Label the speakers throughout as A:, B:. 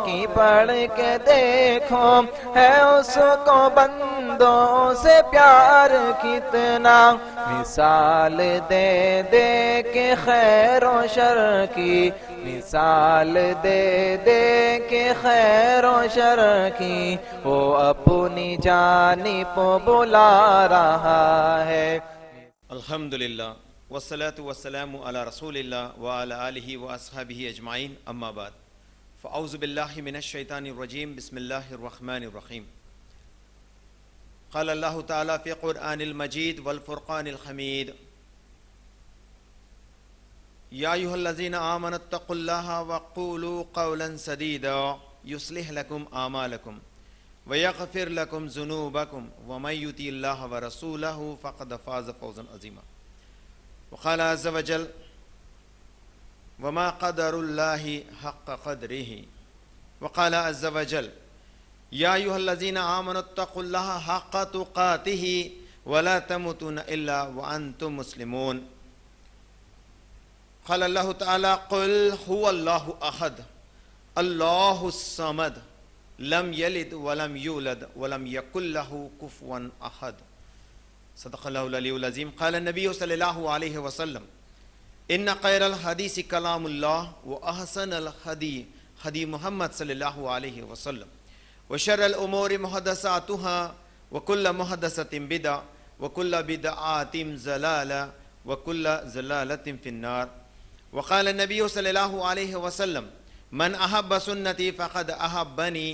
A: کی پڑھ کے دیکھو ہے اس کو بندوں سے پیار کتنا، مثال دے دے کے خیر و شر کی، مثال دے دے کے خیر و شر کی، وہ اپنی جانب بلا رہا ہے۔
B: الحمدللہ والصلاة والسلام علی رسول اللہ وعلی آلہ واصحابہ اجمعین، اما بعد فاعوذ باللہ من الشیطان الرجیم، بسم اللہ الرحمن الرحیم۔ قال اللہ تعالی فی قرآن المجید والفرقان الحمید، یا ایھا الذین آمنوا اتقوا اللہ وقولوا قولا سدیدا یصلح لکم اعمالکم ویغفر لکم ذنوبکم ومن یطع اللہ ورسولہ فقد فاز فوزا عظیما۔ وقال عز وجل وما قدر اللہ حق قدرہ، وقال عز وجل یا ایھا الذین آمنوا اتقوا اللہ حق تقاتہ ولا تموتن الا وانتم مسلمون۔ قال اللہ تعالی قل هو اللہ احد اللہ الصمد لم یلد ولم یولد ولم یکن لہ کفوا احد، صدق اللہ العلی العظیم۔ قال النبی صلی اللہ علیہ وسلم ان خیر الحدیث کلام اللہ واحسن الحدی حدی محمد صلی اللہ علیہ وسلم، وشر الامور محدثاتها وکل محدثۃ بدعہ وکل بدعۃ ضلالہ وکل ضلالۃ فی النار۔ وقال النبی صلی اللہ علیہ وسلم من احب سنتی فقد احبنی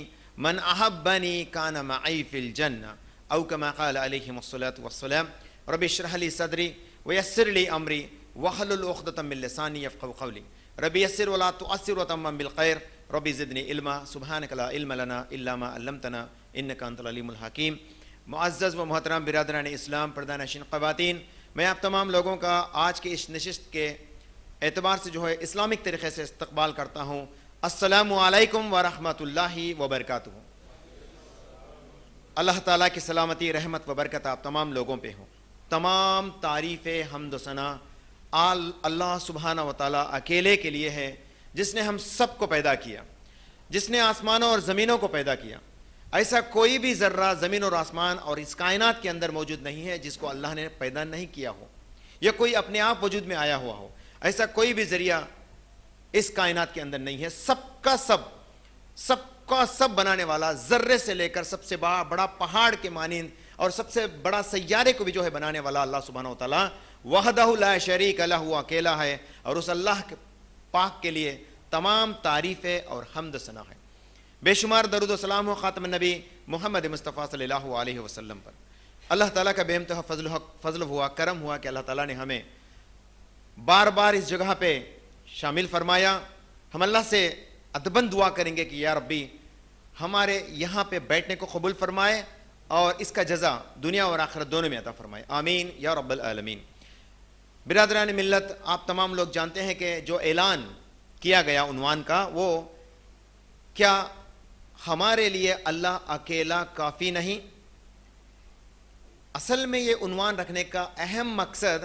B: من احبنی کان معی فی الجنہ، او کما قال علیہ الصلاۃ والسلام۔ رب اشرح لی صدری ویسر لی امری واحلل عقدۃ من لسانی یفقهوا قولی، رب یسر ولا تعسر وتمم بالخیر، رب زدنی علما سبحانک لا علم لنا الا ما علمتنا انک انت العلیم الحکیم۔ معزز و محترم برادران اسلام، پردہ نشین خواتین، میں آپ تمام لوگوں کا آج کے اس نشست کے اعتبار سے جو ہے اسلامک طریقے سے استقبال کرتا ہوں۔ السلام علیکم ورحمۃ اللہ وبرکاتہ۔ اللہ تعالیٰ کی سلامتی، رحمت و برکت آپ تمام لوگوں پہ ہو۔ تمام تعریف، حمد و ثنا اللہ سبحانہ و تعالیٰ اکیلے کے لیے ہے، جس نے ہم سب کو پیدا کیا، جس نے آسمانوں اور زمینوں کو پیدا کیا۔ ایسا کوئی بھی ذرہ زمین اور آسمان اور اس کائنات کے اندر موجود نہیں ہے جس کو اللہ نے پیدا نہیں کیا ہو یا کوئی اپنے آپ وجود میں آیا ہوا ہو۔ ایسا کوئی بھی ذریعہ اس کائنات کے اندر نہیں ہے۔ سب کا سب بنانے والا، ذرے سے لے کر سب سے بڑا پہاڑ کے مانند اور سب سے بڑا سیارے کو بھی جو ہے بنانے والا اللہ سبحانہ و تعالیٰ وحدہ لا شریک لہ، وہ اکیلا ہے، اور اس اللہ پاک کے لیے تمام تعریفیں اور حمد ثنا ہے۔ بے شمار درود و سلام ہو خاتم النبی محمد مصطفیٰ صلی اللہ علیہ وسلم پر۔ اللہ تعالیٰ کا بے انتہا فضل ہوا، کرم ہوا کہ اللہ تعالیٰ نے ہمیں بار بار اس جگہ پہ شامل فرمایا۔ ہم اللہ سے ادباً دعا کریں گے کہ یا ربی ہمارے یہاں پہ بیٹھنے کو قبول فرمائے اور اس کا جزا دنیا اور آخرت دونوں میں عطا فرمائے، آمین یا رب العالمین۔ برادران ملت، آپ تمام لوگ جانتے ہیں کہ جو اعلان کیا گیا عنوان کا، وہ کیا ہمارے لیے اللہ اکیلا کافی نہیں؟ اصل میں یہ عنوان رکھنے کا اہم مقصد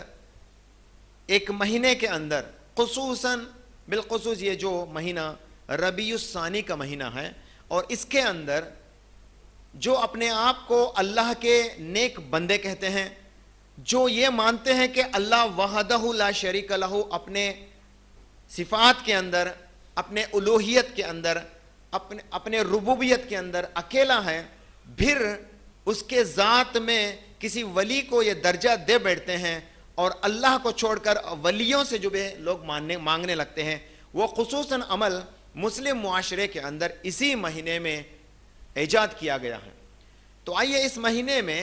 B: ایک مہینے کے اندر، خصوصاً بالخصوص یہ جو مہینہ ربیع الثانی کا مہینہ ہے، اور اس کے اندر جو اپنے آپ کو اللہ کے نیک بندے کہتے ہیں، جو یہ مانتے ہیں کہ اللہ وحدہ لا شریک لہ اپنے صفات کے اندر، اپنے الوہیت کے اندر، اپنے ربوبیت کے اندر اکیلا ہے، پھر اس کے ذات میں کسی ولی کو یہ درجہ دے بیٹھتے ہیں اور اللہ کو چھوڑ کر ولیوں سے جو بھی لوگ مانگنے لگتے ہیں، وہ خصوصاً عمل مسلم معاشرے کے اندر اسی مہینے میں ایجاد کیا گیا ہے۔ تو آئیے اس مہینے میں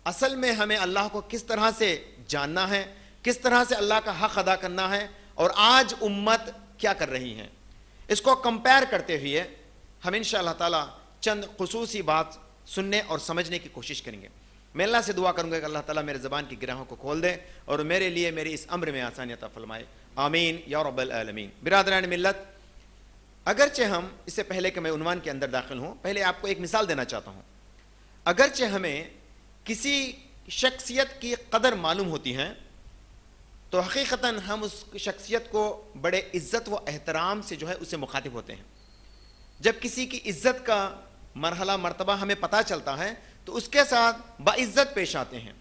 B: اصل میں ہمیں اللہ کو کس طرح سے جاننا ہے، کس طرح سے اللہ کا حق ادا کرنا ہے، اور آج امت کیا کر رہی ہے، اس کو کمپیئر کرتے ہوئے ہم انشاءاللہ تعالی چند خصوصی بات سننے اور سمجھنے کی کوشش کریں گے۔ میں اللہ سے دعا کروں گا کہ اللہ تعالیٰ میرے زبان کی گرہوں کو کھول دے اور میرے لیے میری اس امر میں آسانی عطا فرمائے، آمین یا رب العالمین۔ برادران ملت، اگرچہ ہم اس سے پہلے کہ میں عنوان کے اندر داخل ہوں، پہلے آپ کو ایک مثال دینا چاہتا ہوں۔ اگرچہ ہمیں کسی شخصیت کی قدر معلوم ہوتی ہے تو حقیقتاً ہم اس شخصیت کو بڑے عزت و احترام سے جو ہے اس سے مخاطب ہوتے ہیں، جب کسی کی عزت کا مرحلہ مرتبہ ہمیں پتہ چلتا ہے تو اس کے ساتھ باعزت پیش آتے ہیں.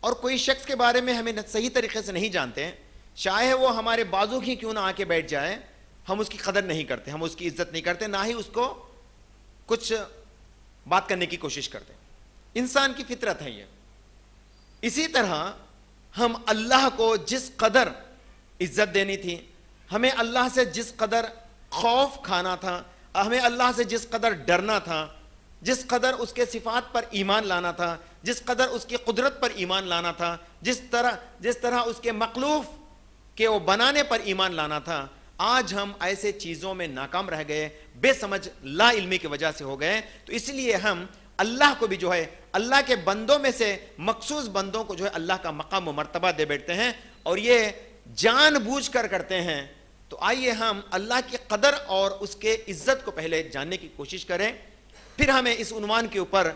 B: اور کوئی شخص کے بارے میں ہمیں صحیح طریقے سے نہیں جانتے ہیں, چاہے وہ ہمارے بازو ہی کیوں نہ آ کے بیٹھ جائے, ہم اس کی قدر نہیں کرتے, ہم اس کی عزت نہیں کرتے, نہ ہی اس کو کچھ بات کرنے کی کوشش کرتے. انسان کی فطرت ہے یہ. اسی طرح ہم اللہ کو جس قدر عزت دینی تھی, ہمیں اللہ سے جس قدر خوف کھانا تھا, ہمیں اللہ سے جس قدر ڈرنا تھا, جس قدر اس کے صفات پر ایمان لانا تھا, جس قدر اس کی قدرت پر ایمان لانا تھا, جس طرح اس کے مخلوق کے وہ بنانے پر ایمان لانا تھا, آج ہم ایسے چیزوں میں ناکام رہ گئے, بے سمجھ لا علمی کی وجہ سے ہو گئے. تو اس لیے ہم اللہ کو بھی جو ہے اللہ کے بندوں میں سے مخصوص بندوں کو جو ہے اللہ کا مقام و مرتبہ دے بیٹھتے ہیں, اور یہ جان بوجھ کر کرتے ہیں. تو آئیے ہم اللہ کی قدر اور اس کے عزت کو پہلے جاننے کی کوشش کریں, پھر ہمیں اس عنوان کے اوپر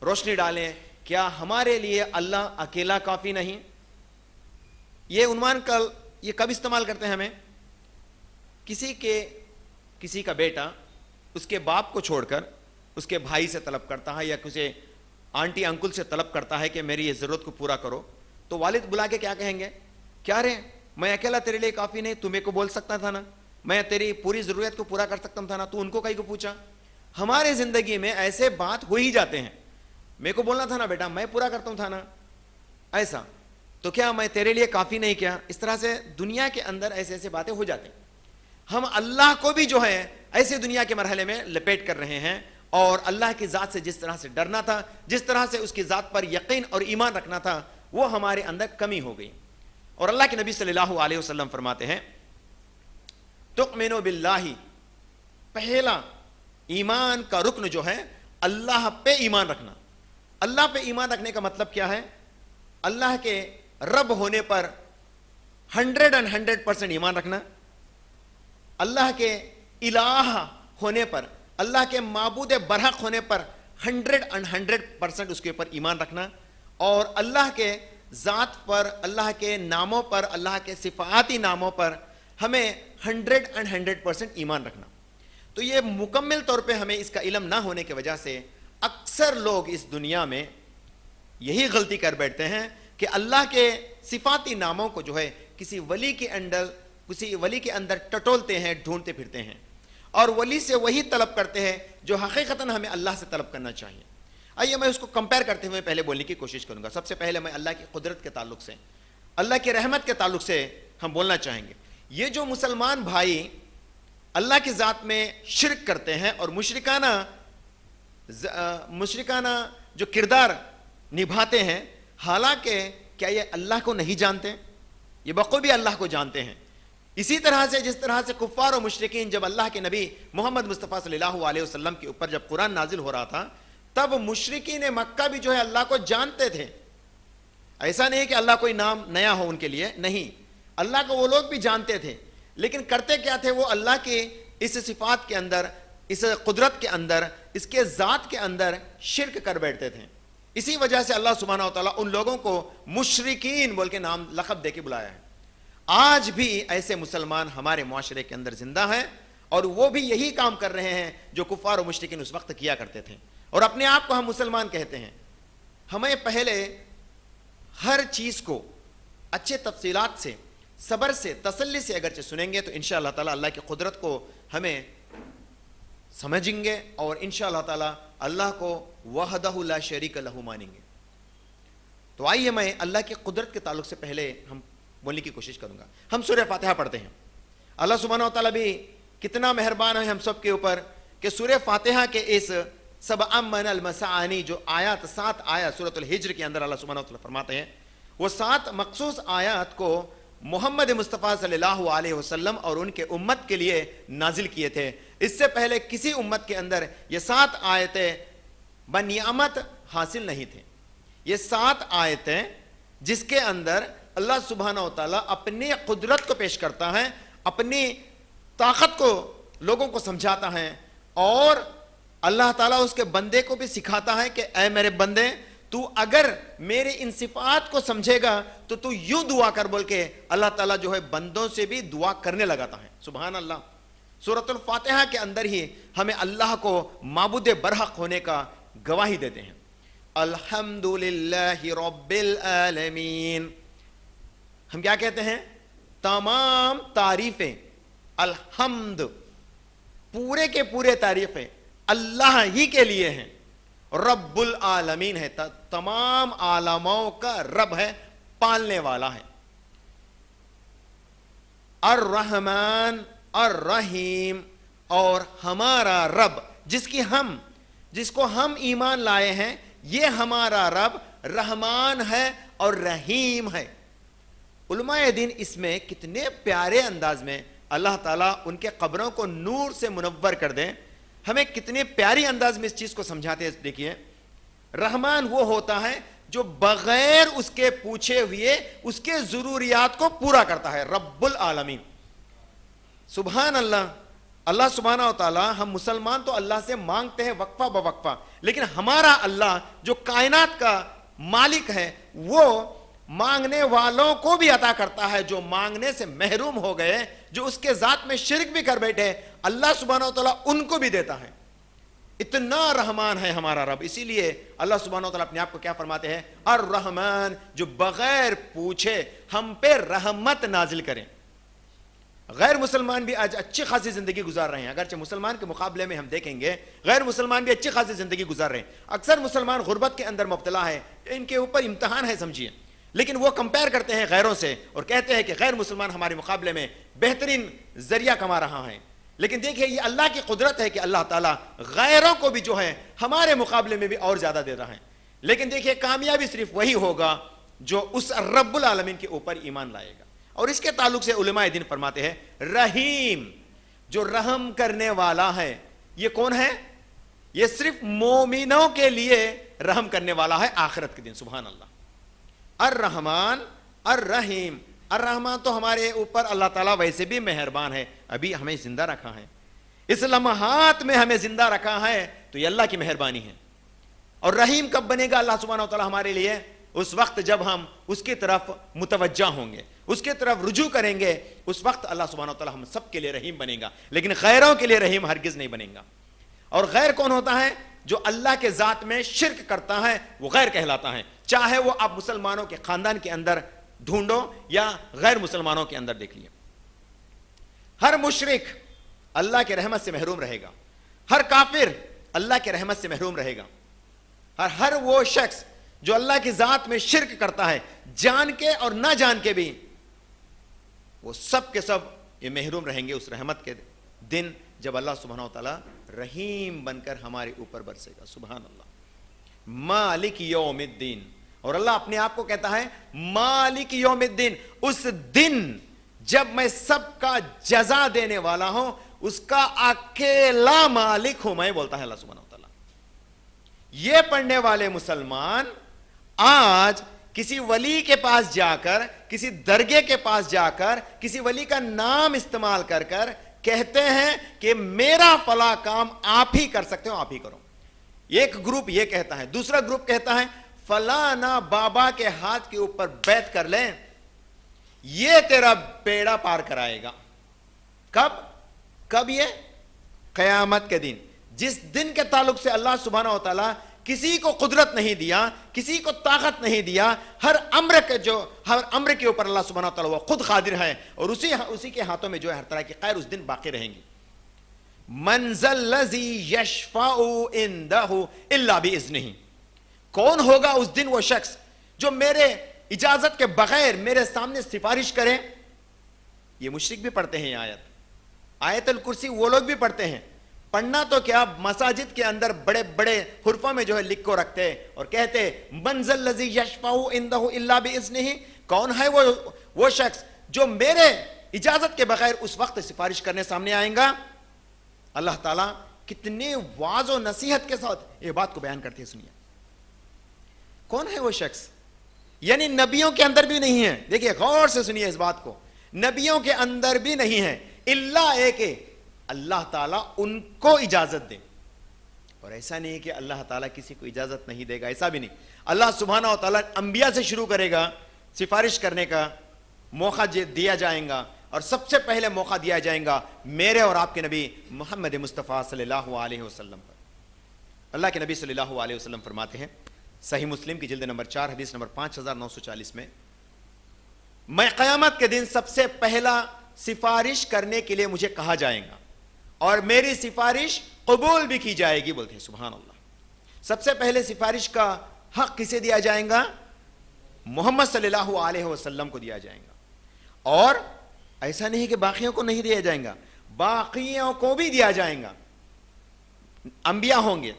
B: روشنی ڈالیں, کیا ہمارے لیے اللہ اکیلا کافی نہیں. یہ عنوان یہ کب استعمال کرتے ہیں ہمیں؟ کسی کا بیٹا اس کے باپ کو چھوڑ کر اس کے بھائی سے طلب کرتا ہے, یا کسی آنٹی انکل سے طلب کرتا ہے کہ میری یہ ضرورت کو پورا کرو, تو والد بلا کے کیا کہیں گے؟ کیا رے, میں اکیلا تیرے لیے کافی نہیں, تم میرے کو بول سکتا تھا نا, میں تیری پوری ضرورت کو پورا کر سکتا تھا نا, تو ان کو کہیں کو پوچھا. ہمارے زندگی میں ایسے بات ہو ہی جاتے ہیں, میرے کو بولنا تھا نا بیٹا, میں پورا کرتا ہوں تھا نا, ایسا تو کیا میں تیرے لیے کافی نہیں کیا. اس طرح سے دنیا کے اندر ایسے باتیں ہو جاتی ہیں. ہم اللہ کو بھی جو ہے ایسے دنیا کے مرحلے میں لپیٹ کر رہے ہیں, اور اللہ کی ذات سے جس طرح سے ڈرنا تھا, جس طرح سے اس کی ذات پر یقین اور ایمان رکھنا تھا, وہ ہمارے اندر کمی ہو گئی. اور اللہ کے نبی صلی اللہ علیہ وسلم فرماتے ہیں, تؤمنو باللہ, پہلا ایمان کا رکن جو ہے اللہ پہ ایمان رکھنا. اللہ پہ ایمان رکھنے کا مطلب کیا ہے؟ اللہ کے رب ہونے پر 100% ایمان رکھنا, اللہ کے الہ ہونے پر, اللہ کے معبود برحق ہونے پر 100% اس کے اوپر ایمان رکھنا, اور اللہ کے ذات پر, اللہ کے ناموں پر, اللہ کے صفاتی ناموں پر ہمیں 100% ایمان رکھنا. تو یہ مکمل طور پہ ہمیں اس کا علم نہ ہونے کی وجہ سے اکثر لوگ اس دنیا میں یہی غلطی کر بیٹھتے ہیں کہ اللہ کے صفاتی ناموں کو جو ہے کسی ولی کے اندر ٹٹولتے ہیں, ڈھونڈتے پھرتے ہیں, اور ولی سے وہی طلب کرتے ہیں جو حقیقتاً ہمیں اللہ سے طلب کرنا چاہیے. آئیے میں اس کو کمپیئر کرتے ہوئے پہلے بولنے کی کوشش کروں گا. سب سے پہلے میں اللہ کی قدرت کے تعلق سے, اللہ کی رحمت کے تعلق سے ہم بولنا چاہیں گے. یہ جو مسلمان بھائی اللہ کی ذات میں شرک کرتے ہیں اور مشرکانہ جو کردار نبھاتے ہیں, حالانکہ کیا یہ اللہ کو نہیں جانتے؟ یہ بخوبی اللہ کو جانتے ہیں. اسی طرح سے جس طرح سے کفار و مشرکین جب اللہ کے نبی محمد مصطفیٰ صلی اللہ علیہ وسلم کے اوپر جب قرآن نازل ہو رہا تھا, تب مشرکین مکہ بھی جو ہے اللہ کو جانتے تھے. ایسا نہیں کہ اللہ کوئی نام نیا ہو ان کے لیے, نہیں, اللہ کو وہ لوگ بھی جانتے تھے, لیکن کرتے کیا تھے؟ وہ اللہ کے اس صفات کے اندر, اس قدرت کے اندر, اس کے ذات کے اندر شرک کر بیٹھتے تھے. اسی وجہ سے اللہ سبحانہ و تعالیٰ ان لوگوں کو مشرکین بول کے نام لقب دے کے بلایا ہے. آج بھی ایسے مسلمان ہمارے معاشرے کے اندر زندہ ہیں, اور وہ بھی یہی کام کر رہے ہیں جو کفار و مشرکین اس وقت کیا کرتے تھے, اور اپنے آپ کو ہم مسلمان کہتے ہیں. ہمیں پہلے ہر چیز کو اچھے تفصیلات سے, صبر سے, تسلی سے اگرچہ سنیں گے تو انشاءاللہ تعالیٰ اللہ کی قدرت کو ہمیں سمجھیں گے, اور انشاءاللہ تعالیٰ اللہ کو وحدہ لا شریک لہ مانیں گے. تو آئیے میں اللہ کی قدرت کے تعلق سے پہلے ہم بولنے کی کوشش کروں گا. ہم سورہ فاتحہ پڑھتے ہیں. اللہ سبحانہ و تعالیٰ بھی کتنا مہربان ہے ہم سب کے اوپر کہ سورہ فاتحہ کے اس سبع من المثانی جو آیات, 7 آیات سورۃ الحجر کے اندر اللہ سبحانہ و تعالیٰ فرماتے ہیں, وہ 7 مخصوص آیات کو محمد مصطفیٰ صلی اللہ علیہ وسلم اور ان کے امت کے لیے نازل کیے تھے. اس سے پہلے کسی امت کے اندر یہ 7 آیتیں بنعمت حاصل نہیں تھیں. یہ 7 آیتیں جس کے اندر اللہ سبحانہ و تعالیٰ اپنی قدرت کو پیش کرتا ہے, اپنی طاقت کو لوگوں کو سمجھاتا ہے, اور اللہ تعالیٰ اس کے بندے کو بھی سکھاتا ہے کہ اے میرے بندے, تو اگر میرے ان صفات کو سمجھے گا تو تو یوں دعا کر بول کے اللہ تعالیٰ جو ہے بندوں سے بھی دعا کرنے لگاتا ہے. سبحان اللہ. سورۃ الفاتحہ کے اندر ہی ہمیں اللہ کو معبود برحق ہونے کا گواہی دیتے ہیں. الحمدللہ رب العالمین. ہم کیا کہتے ہیں؟ تمام تعریفیں، الحمد، پورے کے پورے تعریفیں اللہ ہی کے لیے ہیں. رب العالمین ہے، تمام عالموں کا رب ہے، پالنے والا ہے. الرحمن الرحیم، اور ہمارا رب جس کو ہم ایمان لائے ہیں، یہ ہمارا رب رحمان ہے اور رحیم ہے. علماء دین اس میں کتنے پیارے انداز میں اللہ تعالیٰ ان کے قبروں کو نور سے منور کر دیں، ہمیں کتنے پیاری انداز میں اس چیز کو سمجھاتے ہیں. دیکھیے، رحمان وہ ہوتا ہے جو بغیر اس کے پوچھے ہوئے اس کے ضروریات کو پورا کرتا ہے. رب العالمین. سبحان اللہ. اللہ سبحانہ و تعالیٰ، ہم مسلمان تو اللہ سے مانگتے ہیں وقفہ بوقفہ، لیکن ہمارا اللہ جو کائنات کا مالک ہے وہ مانگنے والوں کو بھی عطا کرتا ہے. جو مانگنے سے محروم ہو گئے، جو اس کے ذات میں شرک بھی کر بیٹھے، اللہ سبحانہ و تعالیٰ ان کو بھی دیتا ہے. اتنا رحمان ہے ہمارا رب. اسی لیے اللہ سبحانہ و تعالیٰ اپنے آپ کو کیا فرماتے ہیں؟ الرحمن، جو بغیر پوچھے ہم پہ رحمت نازل کریں. غیر مسلمان بھی آج اچھی خاصی زندگی گزار رہے ہیں، اگرچہ مسلمان کے مقابلے میں ہم دیکھیں گے غیر مسلمان بھی اچھی خاصی زندگی گزار رہے ہیں. اکثر مسلمان غربت کے اندر مبتلا ہے، ان کے اوپر امتحان ہے سمجھیے، لیکن وہ کمپیئر کرتے ہیں غیروں سے اور کہتے ہیں کہ غیر مسلمان ہمارے مقابلے میں بہترین ذریعہ کما رہا ہے. لیکن دیکھیے، یہ اللہ کی قدرت ہے کہ اللہ تعالیٰ غیروں کو بھی جو ہے ہمارے مقابلے میں بھی اور زیادہ دے رہا ہے. لیکن دیکھیے، کامیابی صرف وہی ہوگا جو اس رب العالمین کے اوپر ایمان لائے گا. اور اس کے تعلق سے علماء دین فرماتے ہیں، رحیم، جو رحم کرنے والا ہے، یہ کون ہے؟ یہ صرف مومنوں کے لیے رحم کرنے والا ہے آخرت کے دن. سبحان اللہ. الرحمن الرحیم. الرحمن تو ہمارے اوپر اللہ تعالیٰ ویسے بھی مہربان ہے، ابھی ہمیں زندہ رکھا ہے، اس لمحات میں ہمیں زندہ رکھا ہے، تو یہ اللہ کی مہربانی ہے. اور رحیم کب بنے گا اللہ سبحانہ و تعالیٰ ہمارے لیے؟ اس وقت جب ہم اس کی طرف متوجہ ہوں گے، اس کی طرف رجوع کریں گے، اس وقت اللہ سبحانہ و تعالیٰ ہم سب کے لیے رحیم بنے گا. لیکن غیروں کے لیے رحیم ہرگز نہیں بنے گا. اور غیر کون ہوتا ہے؟ جو اللہ کے ذات میں شرک کرتا ہے، وہ غیر کہلاتا ہے. چاہے وہ آپ مسلمانوں کے خاندان کے اندر ڈھونڈو یا غیر مسلمانوں کے اندر دیکھ لیے، ہر مشرک اللہ کے رحمت سے محروم رہے گا، ہر کافر اللہ کے رحمت سے محروم رہے گا. ہر وہ شخص جو اللہ کی ذات میں شرک کرتا ہے، جان کے اور نہ جان کے بھی، وہ سب کے سب یہ محروم رہیں گے اس رحمت کے دن جب اللہ سبحانہ و تعالیٰ رحیم بن کر ہمارے اوپر برسے گا. سبحان اللہ. مالک یوم الدین. اور اللہ اپنے آپ کو کہتا ہے مالک یوم الدین، اس دن جب میں سب کا جزا دینے والا ہوں، اس کا اکیلا مالک ہوں میں، بولتا ہے اللہ سبحانہ و تعالیٰ. یہ پڑھنے والے مسلمان آج کسی ولی کے پاس جا کر، کسی درگاہ کے پاس جا کر، کسی ولی کا نام استعمال کر کر کہتے ہیں کہ میرا فلاں کام آپ ہی کر سکتے ہو، آپ ہی کرو. ایک گروپ یہ کہتا ہے، دوسرا گروپ کہتا ہے فلانا بابا کے ہاتھ کے اوپر بیعت کر لیں، یہ تیرا بیڑا پار کرائے گا. کب یہ؟ قیامت کے دن، جس دن کے تعلق سے اللہ سبحانہ و تعالیٰ کسی کو قدرت نہیں دیا، کسی کو طاقت نہیں دیا. ہر امر کے اوپر اللہ سبحانہ و تعالیٰ وہ خود قادر ہے، اور اسی کے ہاتھوں میں جو ہے ہر طرح کی خیر اس دن باقی رہیں گی. من ذا الذی یشفع عندہ الا باذنہ. کون ہوگا اس دن وہ شخص جو میرے اجازت کے بغیر میرے سامنے سفارش کرے؟ یہ مشرک بھی پڑھتے ہیں آیت الکرسی، وہ لوگ بھی پڑھتے ہیں. پڑھنا تو کیا، مساجد کے اندر بڑے بڑے حرفوں میں جو ہے لکھ کو رکھتے اور کہتے من ذا الذی یشفع عندہ الا باذنہ. کون ہے وہ شخص جو میرے اجازت کے بغیر اس وقت سفارش کرنے سامنے آئیں گا؟ اللہ تعالیٰ کتنے واضح و نصیحت کے ساتھ یہ بات کو بیان کرتے ہیں. سنیے کون ہے وہ شخص. یعنی نبیوں کے اندر بھی نہیں ہے. دیکھیے غور سے سنیے اس بات کو، نبیوں کے اندر بھی نہیں ہے، الا ایک اللہ تعالیٰ ان کو اجازت دے. اور ایسا نہیں ہے کہ اللہ تعالیٰ کسی کو اجازت نہیں دے گا، ایسا بھی نہیں. اللہ سبحانہ و تعالیٰ انبیاء سے شروع کرے گا، سفارش کرنے کا موقع دیا جائے گا، اور سب سے پہلے موقع دیا جائے گا میرے اور آپ کے نبی محمد مصطفیٰ صلی اللہ علیہ وسلم پر۔ اللہ کے نبی صلی اللہ علیہ وسلم فرماتے ہیں صحیح مسلم کی جلد نمبر 4 حدیث نمبر 5940 میں، میں قیامت کے دن سب سے پہلا سفارش کرنے کے لیے مجھے کہا جائے گا اور میری سفارش قبول بھی کی جائے گی۔ بولتے ہیں سبحان اللہ، سب سے پہلے سفارش کا حق کسے دیا جائے گا؟ محمد صلی اللہ علیہ وسلم کو دیا جائے گا، اور ایسا نہیں کہ باقیوں کو نہیں دیا جائے گا، باقیوں کو بھی دیا جائے گا۔ انبیاء ہوں گے،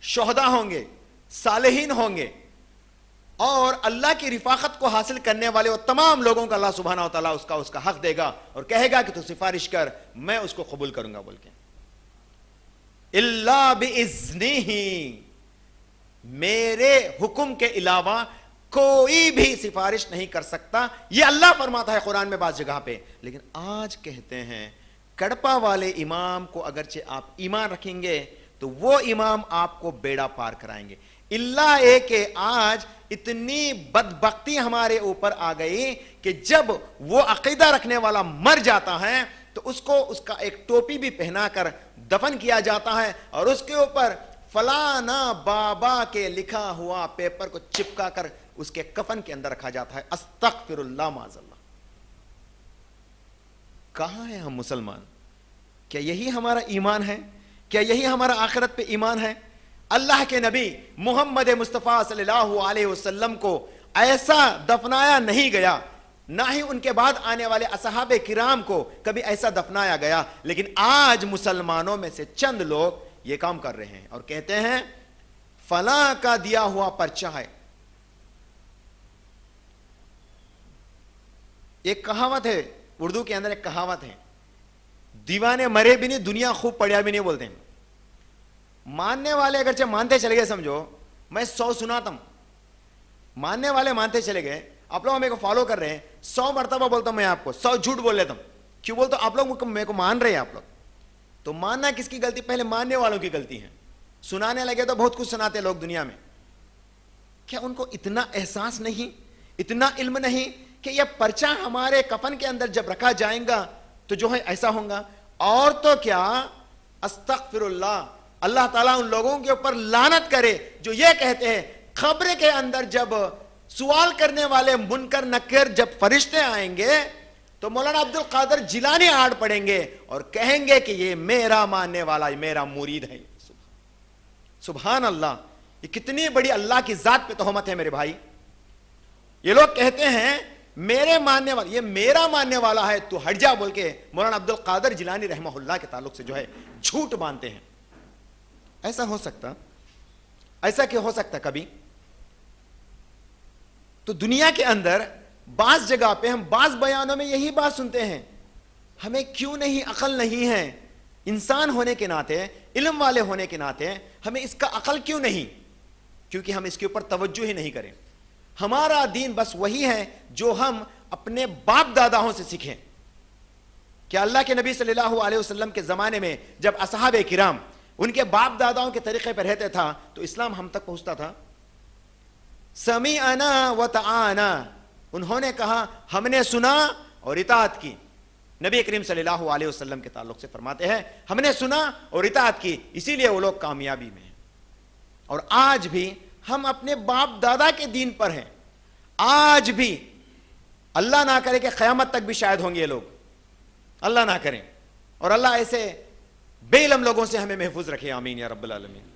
B: شہداء ہوں گے، صالحین ہوں گے، اور اللہ کی رفاقت کو حاصل کرنے والے وہ تمام لوگوں کا اللہ سبحانہ و تعالیٰ اس کا حق دے گا اور کہے گا کہ تو سفارش کر، میں اس کو قبول کروں گا بول کے۔ اللہ بِإِذْنِهِ، میرے حکم کے علاوہ کوئی بھی سفارش نہیں کر سکتا، یہ اللہ فرماتا ہے قرآن میں بعض جگہ پہ۔ لیکن آج کہتے ہیں کڑپا والے امام کو اگرچہ آپ ایمان رکھیں گے تو وہ امام آپ کو بیڑا پار کرائیں گے۔ اللہ ہے کہ آج اتنی بدبختی ہمارے اوپر آ گئی کہ جب وہ عقیدہ رکھنے والا مر جاتا ہے تو اس کو اس کا ایک ٹوپی بھی پہنا کر دفن کیا جاتا ہے اور اس کے اوپر فلانا بابا کے لکھا ہوا پیپر کو چپکا کر اس کے کفن کے اندر رکھا جاتا ہے۔ استغفر اللہ معاذ اللہ۔ کہاں ہیں ہم مسلمان؟ کیا یہی ہمارا ایمان ہے؟ کیا یہی ہمارا آخرت پہ ایمان ہے؟ اللہ کے نبی محمد مصطفیٰ صلی اللہ علیہ وسلم کو ایسا دفنایا نہیں گیا، نہ ہی ان کے بعد آنے والے اصحاب کرام کو کبھی ایسا دفنایا گیا، لیکن آج مسلمانوں میں سے چند لوگ یہ کام کر رہے ہیں اور کہتے ہیں فلاں کا دیا ہوا پرچہ ہے۔ ایک کہاوت ہے اردو کے اندر، ایک کہاوت ہے، دیوانے مرے بھی نہیں دنیا خوب پڑھیا بھی نہیں بولتے ہیں۔ ماننے والے اگرچہ مانتے چلے گئے، سمجھو میں 100 سناتا ہوں، ماننے والے مانتے چلے گئے، آپ لوگ میرے کو فالو کر رہے ہیں، 100 مرتبہ بولتا ہوں میں آپ کو، 100 جھوٹ بول لیتا ہوں، کیوں بولتا ہوں؟ آپ لوگ میرے کو مان رہے ہیں، آپ لوگ تو ماننا کس کی غلطی؟ پہلے ماننے والوں کی غلطی ہے۔ سنانے لگے تو بہت کچھ سناتے لوگ دنیا میں، کیا ان کو اتنا احساس نہیں، اتنا علم نہیں کہ یہ پرچہ ہمارے کفن کے اندر جب رکھا جائے گا تو جو ہے ایسا ہوگا؟ اور تو کیا، استغفر اللہ، اللہ تعالیٰ ان لوگوں کے اوپر لعنت کرے جو یہ کہتے ہیں قبر کے اندر جب سوال کرنے والے منکر نکر جب فرشتے آئیں گے تو مولانا عبد القادر جیلانی آڑ پڑیں گے اور کہیں گے کہ یہ میرا ماننے والا، یہ میرا مرید ہے۔ سبحان اللہ، یہ کتنی بڑی اللہ کی ذات پہ تہمت ہے میرے بھائی۔ یہ لوگ کہتے ہیں میرے ماننے والا، یہ میرا ماننے والا ہے، تو ہٹ جا بول کے مولانا عبد القادر جیلانی رحمہ اللہ کے تعلق سے جو ہے جھوٹ باندھتے ہیں۔ ایسا ہو سکتا؟ ایسا کہ ہو سکتا کبھی؟ تو دنیا کے اندر بعض جگہ پہ ہم بعض بیانوں میں یہی بات سنتے ہیں، ہمیں کیوں نہیں عقل نہیں ہے؟ انسان ہونے کے ناطے، علم والے ہونے کے ناطے ہمیں اس کا عقل کیوں نہیں؟ کیونکہ ہم اس کے اوپر توجہ ہی نہیں کریں۔ ہمارا دین بس وہی ہے جو ہم اپنے باپ داداؤں سے سیکھیں۔ کیا اللہ کے نبی صلی اللہ علیہ وسلم کے زمانے میں جب اصحاب کرام ان کے باپ داداؤں کے طریقے پر رہتے تھا تو اسلام ہم تک پہنچتا تھا؟ سمیعنا وطاعنا، انہوں نے کہا ہم نے سنا اور اطاعت کی۔ نبی کریم صلی اللہ علیہ وسلم کے تعلق سے فرماتے ہیں ہم نے سنا اور اطاعت کی، اسی لیے وہ لوگ کامیابی میں ہیں۔ اور آج بھی ہم اپنے باپ دادا کے دین پر ہیں، آج بھی اللہ نہ کرے کہ قیامت تک بھی شاید ہوں گے یہ لوگ، اللہ نہ کریں، اور اللہ ایسے بے علم لوگوں سے ہمیں محفوظ رکھے، آمین یا رب العالمین۔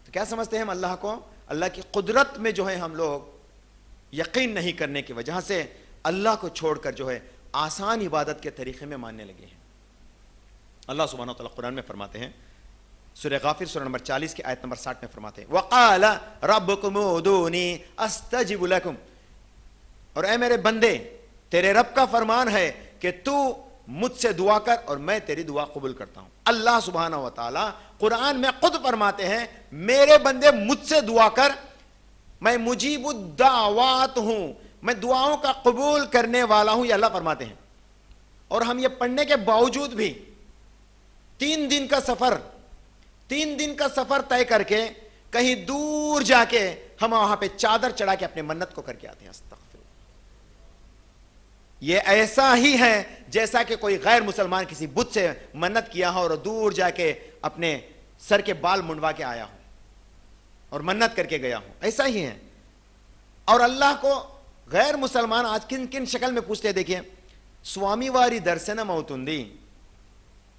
B: تو کیا سمجھتے ہیں ہم اللہ کو؟ اللہ کی قدرت میں جو ہے ہم لوگ یقین نہیں کرنے کی وجہ سے اللہ کو چھوڑ کر جو ہے آسان عبادت کے طریقے میں ماننے لگے ہیں۔ اللہ سبحانہ وتعالیٰ قرآن میں فرماتے ہیں، سورہ غافر سورہ نمبر 40 کی آیت نمبر 60 میں فرماتے ہیں وَقَالَ رَبُّكُمْ اُدُونِي أَسْتَجِبُ لَكُمْ، اور اے میرے بندے تیرے رب کا فرمان ہے کہ تو مجھ سے دعا کر اور میں تیری دعا قبول کرتا ہوں۔ اللہ سبحانہ وتعالیٰ قرآن میں خود فرماتے ہیں میرے بندے مجھ سے دعا کر، میں مجیب الدعوات ہوں، میں دعاؤں کا قبول کرنے والا ہوں، یہ اللہ فرماتے ہیں۔ اور ہم یہ پڑھنے کے باوجود بھی 3 دن کا سفر طے کر کے کہیں دور جا کے ہم وہاں پہ چادر چڑھا کے اپنے منت کو کر کے آتے ہیں۔ استغفر، یہ ایسا ہی ہے جیسا کہ کوئی غیر مسلمان کسی بت سے منت کیا ہو اور دور جا کے اپنے سر کے بال منڈوا کے آیا ہو اور منت کر کے گیا ہو, ایسا ہی ہے. اور اللہ کو غیر مسلمان آج کن کن شکل میں پوچھتے ہیں. دیکھیں, స్వామి వారి దర్శనం అవుతుంది,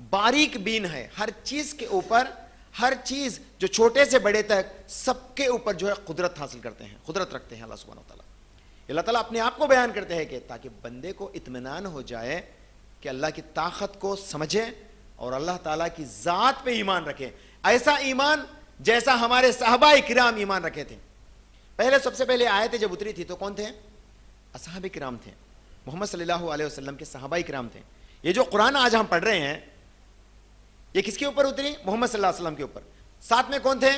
B: باریک بین ہے، ہر چیز کے اوپر، ہر چیز جو چھوٹے سے بڑے تک سب کے اوپر جو ہے قدرت حاصل کرتے ہیں، قدرت رکھتے ہیں اللہ سبحانہ وتعالیٰ۔ اللہ تعالیٰ اپنے آپ کو بیان کرتے ہیں کہ تاکہ بندے کو اطمینان ہو جائے کہ اللہ کی طاقت کو سمجھے اور اللہ تعالیٰ کی ذات پہ ایمان رکھے، ایسا ایمان جیسا ہمارے صحابہ کرام ایمان رکھے تھے۔ پہلے سب سے پہلے آیتیں جب اتری تھی تو کون تھے؟ اصحاب کرام تھے، محمد صلی اللہ علیہ وسلم کے صحابہ کرام تھے۔ یہ جو قرآن آج ہم پڑھ رہے ہیں یہ کس کے اوپر اتری؟ محمد صلی اللہ علیہ وسلم کے اوپر۔ ساتھ میں کون تھے؟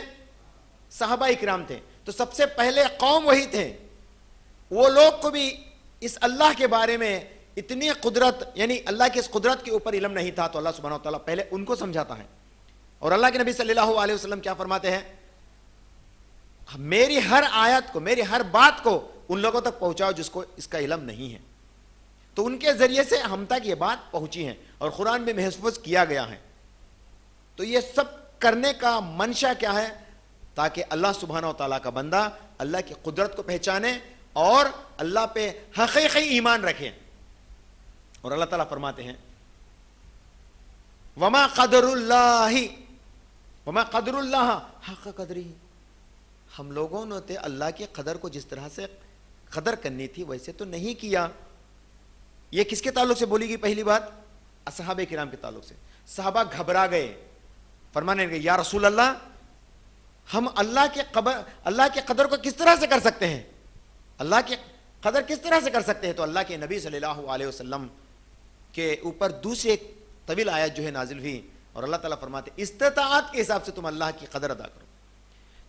B: صحابہ کرام تھے۔ تو سب سے پہلے قوم وہی تھے، وہ لوگ کو بھی اس اللہ کے بارے میں اتنی قدرت، یعنی اللہ کی اس قدرت کے اوپر علم نہیں تھا، تو اللہ سبحانہ وتعالیٰ پہلے ان کو سمجھاتا ہے۔ اور اللہ کے نبی صلی اللہ علیہ وسلم کیا فرماتے ہیں؟ میری ہر آیت کو، میری ہر بات کو ان لوگوں تک پہنچاؤ جس کو اس کا علم نہیں ہے۔ تو ان کے ذریعے سے ہم تک یہ بات پہنچی ہے اور قرآن میں محفوظ کیا گیا ہے۔ تو یہ سب کرنے کا منشا کیا ہے؟ تاکہ اللہ سبحانہ وتعالیٰ کا بندہ اللہ کی قدرت کو پہچانے اور اللہ پہ حقیقی ایمان رکھے۔ اور اللہ تعالیٰ فرماتے ہیں وما قدر اللہ حق قدرہ، ہم لوگوں نے اللہ کی قدر کو جس طرح سے قدر کرنی تھی ویسے تو نہیں کیا۔ یہ کس کے تعلق سے بولی گئی؟ پہلی بات اصحاب کرام کے تعلق سے۔ صحابہ گھبرا گئے، فرمانے لگے یا رسول اللہ ہم اللہ کی قدر کو کس طرح سے کر سکتے ہیں؟ اللہ کی قدر کس طرح سے کر سکتے ہیں؟ تو اللہ کے نبی صلی اللہ علیہ وسلم کے اوپر دوسری ایک طویل آیت جو ہے نازل ہوئی اور اللہ تعالیٰ فرماتے استطاعت کے حساب سے تم اللہ کی قدر ادا کرو،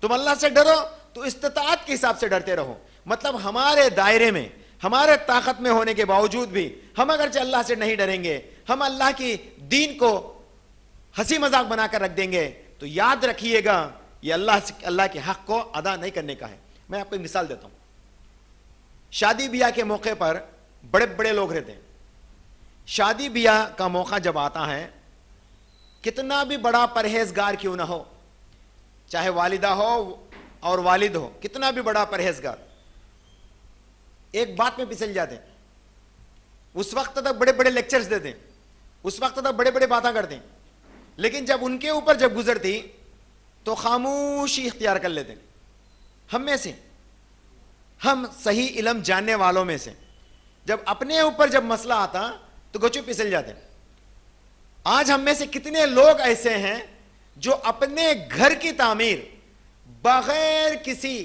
B: تم اللہ سے ڈرو تو استطاعت کے حساب سے ڈرتے رہو۔ مطلب ہمارے دائرے میں، ہمارے طاقت میں ہونے کے باوجود بھی ہم اگرچہ اللہ سے نہیں ڈریں گے، ہم اللہ کی دین کو ہنسی مذاق بنا کر رکھ دیں گے، تو یاد رکھیے گا یہ اللہ کے حق کو ادا نہیں کرنے کا ہے۔ میں آپ کو ایک مثال دیتا ہوں۔ شادی بیاہ کے موقع پر بڑے بڑے لوگ رہتے ہیں۔ شادی بیاہ کا موقع جب آتا ہے، کتنا بھی بڑا پرہیزگار کیوں نہ ہو، چاہے والدہ ہو اور والد ہو، کتنا بھی بڑا پرہیزگار، ایک بات میں پھسل جاتے ہیں۔ اس وقت تک بڑے بڑے لیکچرز دیتے ہیں، اس وقت تک بڑے بڑے باتیں کرتے ہیں، لیکن جب ان کے اوپر جب گزرتی تو خاموشی اختیار کر لیتے ہیں۔ ہم میں سے، ہم صحیح علم جاننے والوں میں سے جب اپنے اوپر جب مسئلہ آتا تو گچو پسل جاتے ہیں۔ آج ہم میں سے کتنے لوگ ایسے ہیں جو اپنے گھر کی تعمیر بغیر کسی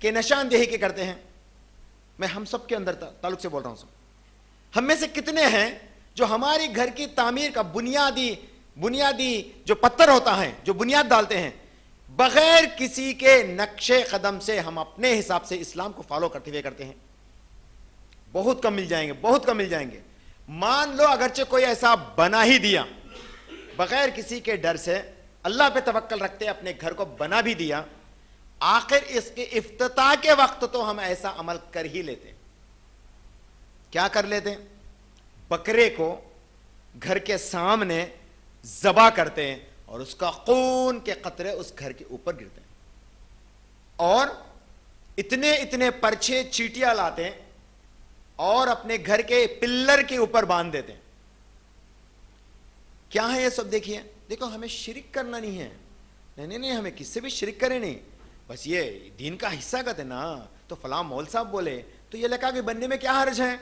B: کے نشاندہی کے کرتے ہیں؟ میں ہم سب کے اندر تعلق سے بول رہا ہوں۔ ہم میں سے کتنے ہیں جو ہماری گھر کی تعمیر کا بنیادی جو پتھر ہوتا ہے، جو بنیاد ڈالتے ہیں، بغیر کسی کے نقش قدم سے ہم اپنے حساب سے اسلام کو فالو کرتے ہوئے کرتے ہیں؟ بہت کم مل جائیں گے، بہت کم مل جائیں گے۔ مان لو اگرچہ کوئی ایسا بنا ہی دیا، بغیر کسی کے ڈر سے اللہ پہ توکل رکھتے اپنے گھر کو بنا بھی دیا، آخر اس کے افتتاح کے وقت تو ہم ایسا عمل کر ہی لیتے ہیں۔ کیا کر لیتے ہیں؟ بکرے کو گھر کے سامنے ذبح کرتے ہیں اور اس کا خون کے قطرے اس گھر کے اوپر گرتے ہیں، اور اتنے پرچے چیٹیاں لاتے ہیں اور اپنے گھر کے پلر کے اوپر باندھ دیتے ہیں۔ کیا ہے یہ سب؟ دیکھو ہمیں شرک کرنا نہیں ہے، نہیں، ہمیں کس سے بھی شرک کرے نہیں، بس یہ دین کا حصہ کہتے نا، تو فلاں مول صاحب بولے تو یہ لگا کہ بننے میں کیا حرج ہے،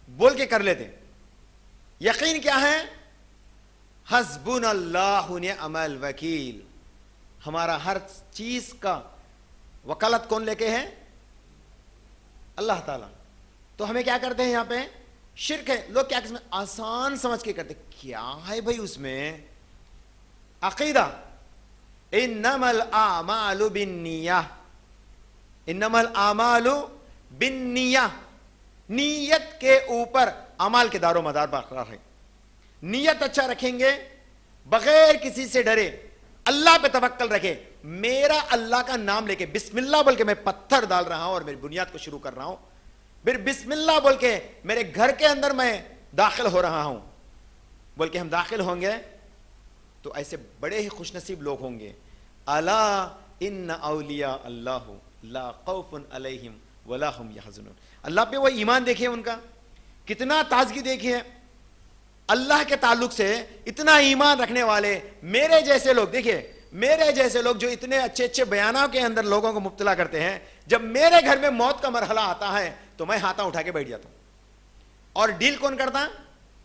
B: بول کے کر لیتے۔ یقین کیا ہے؟ حسبنا اللہ نعم الوکیل، ہمارا ہر چیز کا وکالت کون لے کے ہے؟ اللہ تعالیٰ۔ تو ہمیں کیا کرتے ہیں یہاں پہ؟ شرک ہے۔ لوگ کیا قسم آسان سمجھ کے کرتے، کیا ہے بھائی اس میں؟ عقیدہ، انما الاعمال بالنیہ، انما الاعمال بالنیہ، نیت کے اوپر اعمال کے دار و مدار برقرار ہے۔ نیت اچھا رکھیں گے، بغیر کسی سے ڈرے، اللہ پہ توکل رکھے، میرا اللہ کا نام لے کے بسم اللہ بول کے میں پتھر ڈال رہا ہوں اور میری بنیاد کو شروع کر رہا ہوں، پھر بسم اللہ بول کے میرے گھر کے اندر میں داخل ہو رہا ہوں، بول کے ہم داخل ہوں گے تو ایسے بڑے ہی خوش نصیب لوگ ہوں گے۔ الا ان اولیاء اللہ لا خوف علیہم ولا هم يحزنون۔ اللہ پہ وہ ایمان دیکھیے، ان کا کتنا تازگی دیکھیے۔ اللہ کے تعلق سے اتنا ایمان رکھنے والے میرے جیسے لوگ، دیکھیے میرے جیسے لوگ جو اتنے اچھے اچھے بیانوں کے اندر لوگوں کو مبتلا کرتے ہیں، جب میرے گھر میں موت کا مرحلہ آتا ہے تو میں ہاتھاں اٹھا کے بیٹھ جاتا ہوں. اور ڈیل کون کرتا؟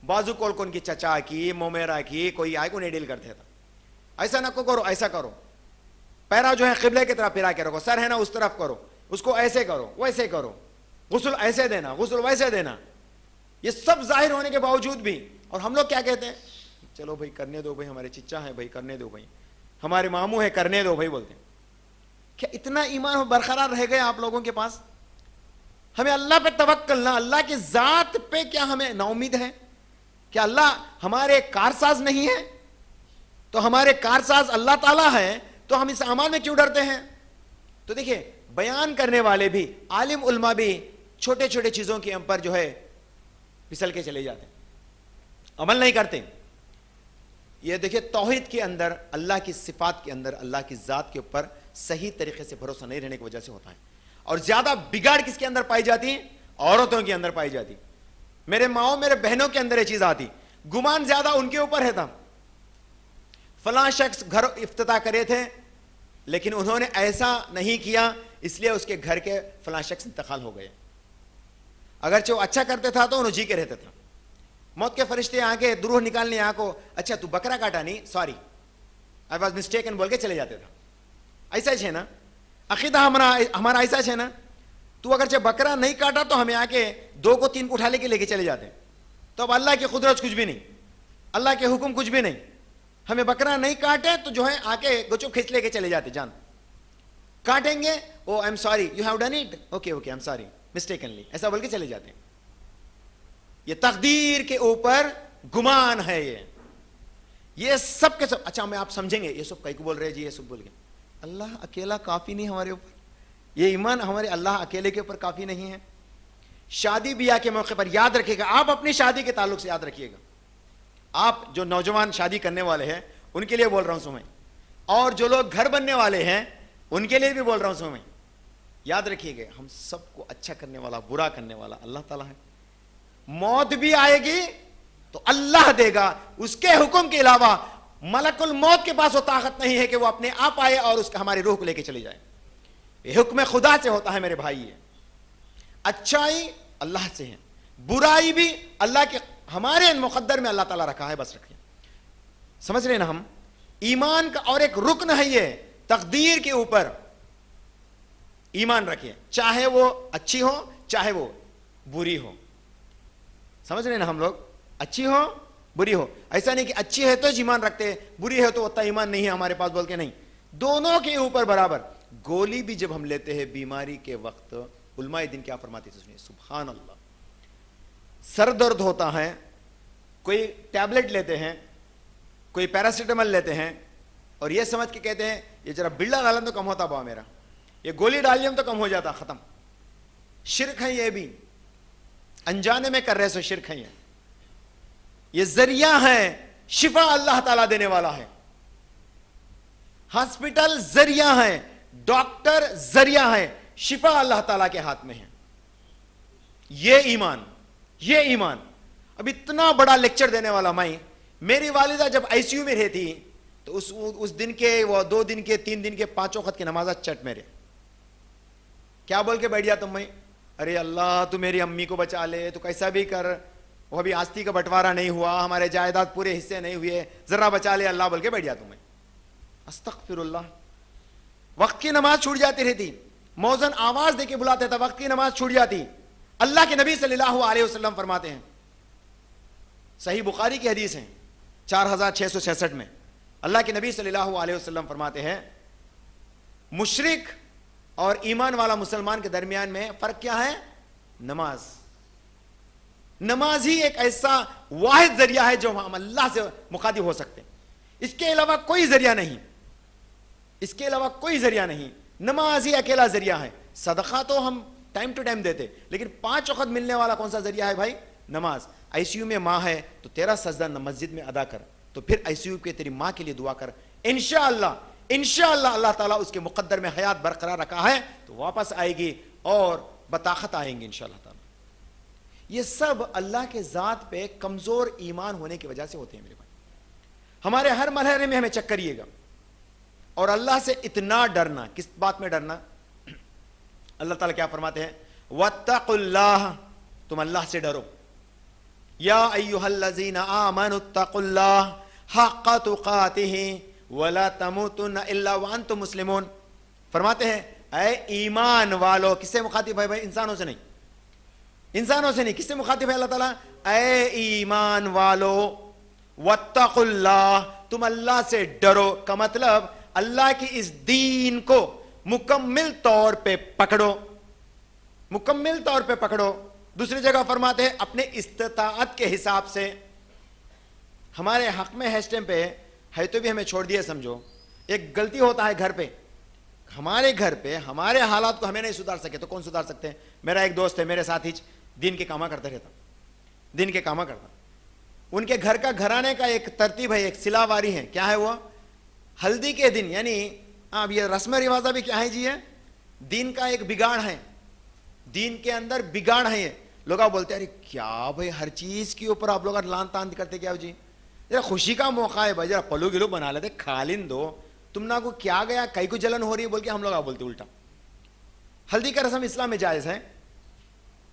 B: بازو کول کون کی چچا کی، مومیرا کی، کوئی آئے کو نہیں ڈیل کرتے تھا. ایسا نہ کرو، ایسا کرو، پیرا جو ہے قبلے کی طرف پھرا کے رکھو، سر ہے نا اس طرف کرو، اس کو ایسے کرو ویسے کرو، غسل ایسے دینا، غسل ویسے دینا. یہ سب ظاہر ہونے کے باوجود بھی، اور ہم لوگ کیا کہتے ہیں؟ چلو بھائی کرنے دو بھائی، ہمارے چچا ہے بھائی کرنے دو بھائی، ہمارے ماموں ہے کرنے دو بھائی بولتے ہیں. کیا اتنا ایمان برقرار رہ گئے آپ لوگوں کے پاس؟ ہمیں اللہ پہ توکل نہ، اللہ کی ذات پہ کیا ہمیں نا امید ہے؟ کیا اللہ ہمارے کارساز نہیں ہے؟ تو ہمارے کارساز اللہ تعالیٰ ہے تو ہم اس اعمال میں کیوں ڈرتے ہیں؟ تو دیکھیں بیان کرنے والے بھی، عالم علماء بھی چھوٹے چھوٹے چیزوں کے پر جو ہے پھسل کے چلے جاتے ہیں، عمل نہیں کرتے. یہ دیکھیں توحید کے اندر، اللہ کی صفات کے اندر، اللہ کی ذات کے اوپر صحیح طریقے سے بھروسہ نہیں رہنے کی وجہ سے ہوتا ہے. اور زیادہ بگاڑ کس کے اندر پائی جاتی ہے؟ عورتوں کے اندر پائی جاتی. میرے ماؤں میرے بہنوں کے اندر یہ چیز آتی، گمان زیادہ ان کے اوپر ہے تھا. فلاں شخص گھر افتتاح کرے تھے لیکن انہوں نے ایسا نہیں کیا، اس لیے اس کے گھر کے فلاں شخص انتقال ہو گئے. اگرچہ وہ اچھا کرتے تھا تو انہوں جی کے رہتے تھا. موت کے فرشتے آ کے دروح نکالنے آ کو، اچھا تو بکرا کاٹا نہیں، سوری آئی واز مسٹیکن بول کے چلے جاتے تھا. ایسا ہے نا عقیدہ ہمارا ایسا ہے نا. تو اگرچہ بکرا نہیں کاٹا تو ہمیں آ کے 2 کو 3 کو اٹھا لے کے چلے جاتے. تو اب اللہ کی قدرت کچھ بھی نہیں، اللہ کے حکم کچھ بھی نہیں. ہمیں بکرا نہیں کاٹے تو جو ہے آ کے گچو کھینچ لے کے چلے جاتے. جان کاٹیں گے، oh I am sorry you have done it, okay okay I am sorry mistakenly, ایسا بول کے چلے جاتے ہیں. یہ تقدیر کے اوپر گمان ہے. یہ سب کے سب، اچھا میں آپ سمجھیں گے یہ سب کئی کو بول رہے جی، یہ سب بول گئے. اللہ اکیلا کافی نہیں ہمارے اوپر، یہ ایمان ہمارے اللہ اکیلے کے اوپر کافی نہیں ہے. شادی بیاہ کے موقع پر یاد رکھیے گا، آپ اپنی شادی کے تعلق سے یاد رکھیے گا. آپ جو نوجوان شادی کرنے والے ہیں ان کے لیے بول رہا ہوں سو میں، اور جو لوگ گھر بننے والے ہیں ان کے لیے بھی بول رہا ہوں سو میں. یاد رکھیے گا ہم سب کو اچھا کرنے والا برا کرنے والا اللہ تعالیٰ ہے. موت بھی آئے گی تو اللہ دے گا، اس کے حکم کے علاوہ ملک الموت کے پاس وہ طاقت نہیں ہے کہ وہ اپنے آپ آئے اور اس کا ہماری روح کو لے کے چلے جائے. یہ حکم خدا سے ہوتا ہے میرے بھائی. اچھائی اللہ سے ہے، برائی بھی اللہ کے ہمارے مقدر میں اللہ تعالیٰ رکھا ہے. بس رکھیں، سمجھ رہے نا ہم. ایمان کا اور ایک رکن ہے یہ، تقدیر کے اوپر ایمان رکھیں، چاہے وہ اچھی ہو چاہے وہ بری ہو. سمجھ رہے نا ہم لوگ، اچھی ہو بری ہو. ایسا نہیں کہ اچھی ہے تو ایمان رکھتے، بری ہے تو اتنا ایمان نہیں ہے ہمارے پاس بول کے نہیں. دونوں کے اوپر برابر. گولی بھی جب ہم لیتے ہیں بیماری کے وقت، علماء دین کیا فرماتے تھے سنیے، سبحان اللہ. سر درد ہوتا ہے، کوئی ٹیبلٹ لیتے ہیں، کوئی پیراسیٹامول لیتے ہیں اور یہ سمجھ کے کہتے ہیں یہ ذرا بلا ڈالیں تو کم ہوتا با میرا، یہ گولی ڈال لیں تو کم ہو جاتا، ختم. شرک ہے یہ بھی، انجانے میں کر رہے سو شرک ہے. یہ ذریعہ ہے، شفا اللہ تعالیٰ دینے والا ہے. ہاسپٹل ذریعہ ہے، ڈاکٹر ذریعہ ہے، شفا اللہ تعالیٰ کے ہاتھ میں ہے. یہ ایمان، یہ ایمان. اب اتنا بڑا لیکچر دینے والا میں، میری والدہ جب آئی سی یو میں رہتی تو اس دن کے وہ 2 دن کے 3 دن کے 5 وقت کی نمازات چٹ میرے کیا بول کے بیٹھ جاتا ہوں میں، ارے اللہ تو میری امی کو بچا لے، تو کیسا بھی کر، وہ ابھی آستی کا بٹوارا نہیں ہوا، ہمارے جائیداد پورے حصے نہیں ہوئے، ذرا بچا لے اللہ بول کے بیٹھ جاتا ہوں میں. استغفر اللہ. وقت کی نماز چھوٹ جاتی رہتی، موذن آواز دے کے بلاتے تھا، وقت کی نماز چھوٹ جاتی. اللہ کے نبی صلی اللہ علیہ وسلم فرماتے ہیں، صحیح بخاری کی حدیث ہے 4666 میں، اللہ کے نبی صلی اللہ علیہ وسلم فرماتے ہیں مشرک اور ایمان والا مسلمان کے درمیان میں فرق کیا ہے؟ نماز. نماز ہی ایک ایسا واحد ذریعہ ہے جو ہم اللہ سے مخاطب ہو سکتے ہیں، اس کے علاوہ کوئی ذریعہ نہیں، اس کے علاوہ کوئی ذریعہ نہیں. نماز ہی اکیلا ذریعہ ہے. صدقہ تو ہم ٹائم ٹو ٹائم دیتے، لیکن 5 وقت ملنے والا کون سا ذریعہ ہے بھائی؟ نماز. آئی سی یو میں ماں ہے تو تیرا سجدہ مسجد میں ادا کر، تو پھر آئی سی یو کے تیری ماں کے لیے دعا کر، انشاءاللہ اللہ تعالیٰ اس کے مقدر میں حیات برقرار رکھا ہے تو واپس آئے گی اور بطاقت آئیں گے انشاءاللہ تعالیٰ. یہ سب اللہ کے ذات پہ کمزور ایمان ہونے کی وجہ سے ہوتے ہیں میرے بھائی. ہمارے ہر مرحلے میں ہمیں چیک کریے گا. اور اللہ سے اتنا ڈرنا, کس بات میں ڈرنا؟ اللہ تعالیٰ کیا فرماتے ہیں؟ وَاتَّقُوا اللَّهَ, تم اللہ سے ڈرو. یا ایھا الذین آمنوا اتقوا اللہ حق تقاتہ ولا تموتن الا وانتم مسلمون. فرماتے ہیں اے ایمان والو. کس سے مخاطب ہے بھائی؟ انسانوں سے نہیں, انسانوں سے نہیں. کس سے مخاطب ہے اللہ تعالیٰ؟ اے ایمان والو, واتقوا اللہ, تم اللہ سے ڈرو. کا مطلب اللہ کی اس دین کو مکمل طور پہ پکڑو, مکمل طور پہ پکڑو. دوسری جگہ فرماتے ہیں اپنے استطاعت کے حساب سے. ہمارے حق میں ہیسٹم پہ ہے تو بھی ہمیں چھوڑ دیا سمجھو. ایک غلطی ہوتا ہے گھر پہ, ہمارے گھر پہ ہمارے حالات کو ہمیں نہیں سدھار سکے تو کون سدھار سکتے ہیں؟ میرا ایک دوست ہے میرے ساتھ ہی دین کے کامہ کرتا رہتا, دین کے کامہ کرتا. ان کے گھر کا گھرانے کا ایک ترتیب ہے, ایک صلہ واری ہے. کیا ہے وہ؟ ہلدی کے دن, یعنی اب یہ رسم رواجہ بھی کیا ہے جی؟ ہے دین کا ایک بگاڑ ہے, دین کے اندر بگاڑ ہے. یہ لوگ بولتے ہیں ارے کیا بھائی ہر چیز کے اوپر آپ لوگ لان تان کرتے کیا جی؟ ذرا خوشی کا موقع ہے بھائی, ذرا پلو گلو بنا لیتے, کھا لین دو. تم نہ کو کیا گیا, کئی کو جلن ہو رہی ہے بول کے ہم لوگ بولتے الٹا. ہلدی کا رسم اسلام میں جائز ہے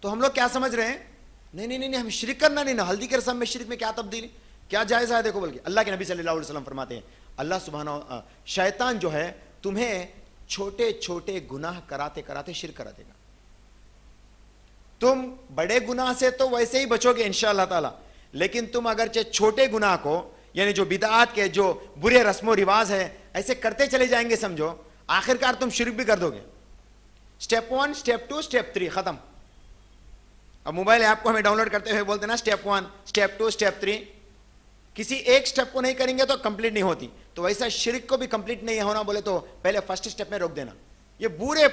B: تو ہم لوگ کیا سمجھ رہے ہیں؟ نہیں نہیں نہیں, ہم شرک کرنا نہیں نا. ہلدی کے رسم میں شرک میں کیا تبدیلی, کیا جائز ہے؟ دیکھو بول کے اللہ کے نبی صلی اللہ علیہ وسلم فرماتے ہیں اللہ سبحانہ شیطان جو ہے تمہیں چھوٹے چھوٹے گناہ کراتے کراتے شرک کرا دے گا. تم بڑے گناہ سے تو ویسے ہی بچو گے انشاءاللہ تعالی, لیکن تم اگرچہ چھوٹے گناہ کو, یعنی جو بدعات کے جو برے رسم و رواج ہے ایسے کرتے چلے جائیں گے سمجھو, آخرکار تم شرک بھی کر دو گے. سٹیپ 1, سٹیپ 2, سٹیپ 3 ختم. اب موبائل ایپ کو ہمیں ڈاؤن لوڈ کرتے ہوئے بولتے نا سٹیپ 1, سٹیپ 2, سٹیپ 3. کسی ایک سٹیپ کو نہیں کریں گے تو کمپلیٹ نہیں ہوتی. تو ویسا شرک کو بھی کمپلیٹ نہیں ہونا بولے تو پہلے فرسٹ سٹیپ میں روک دینا. یہ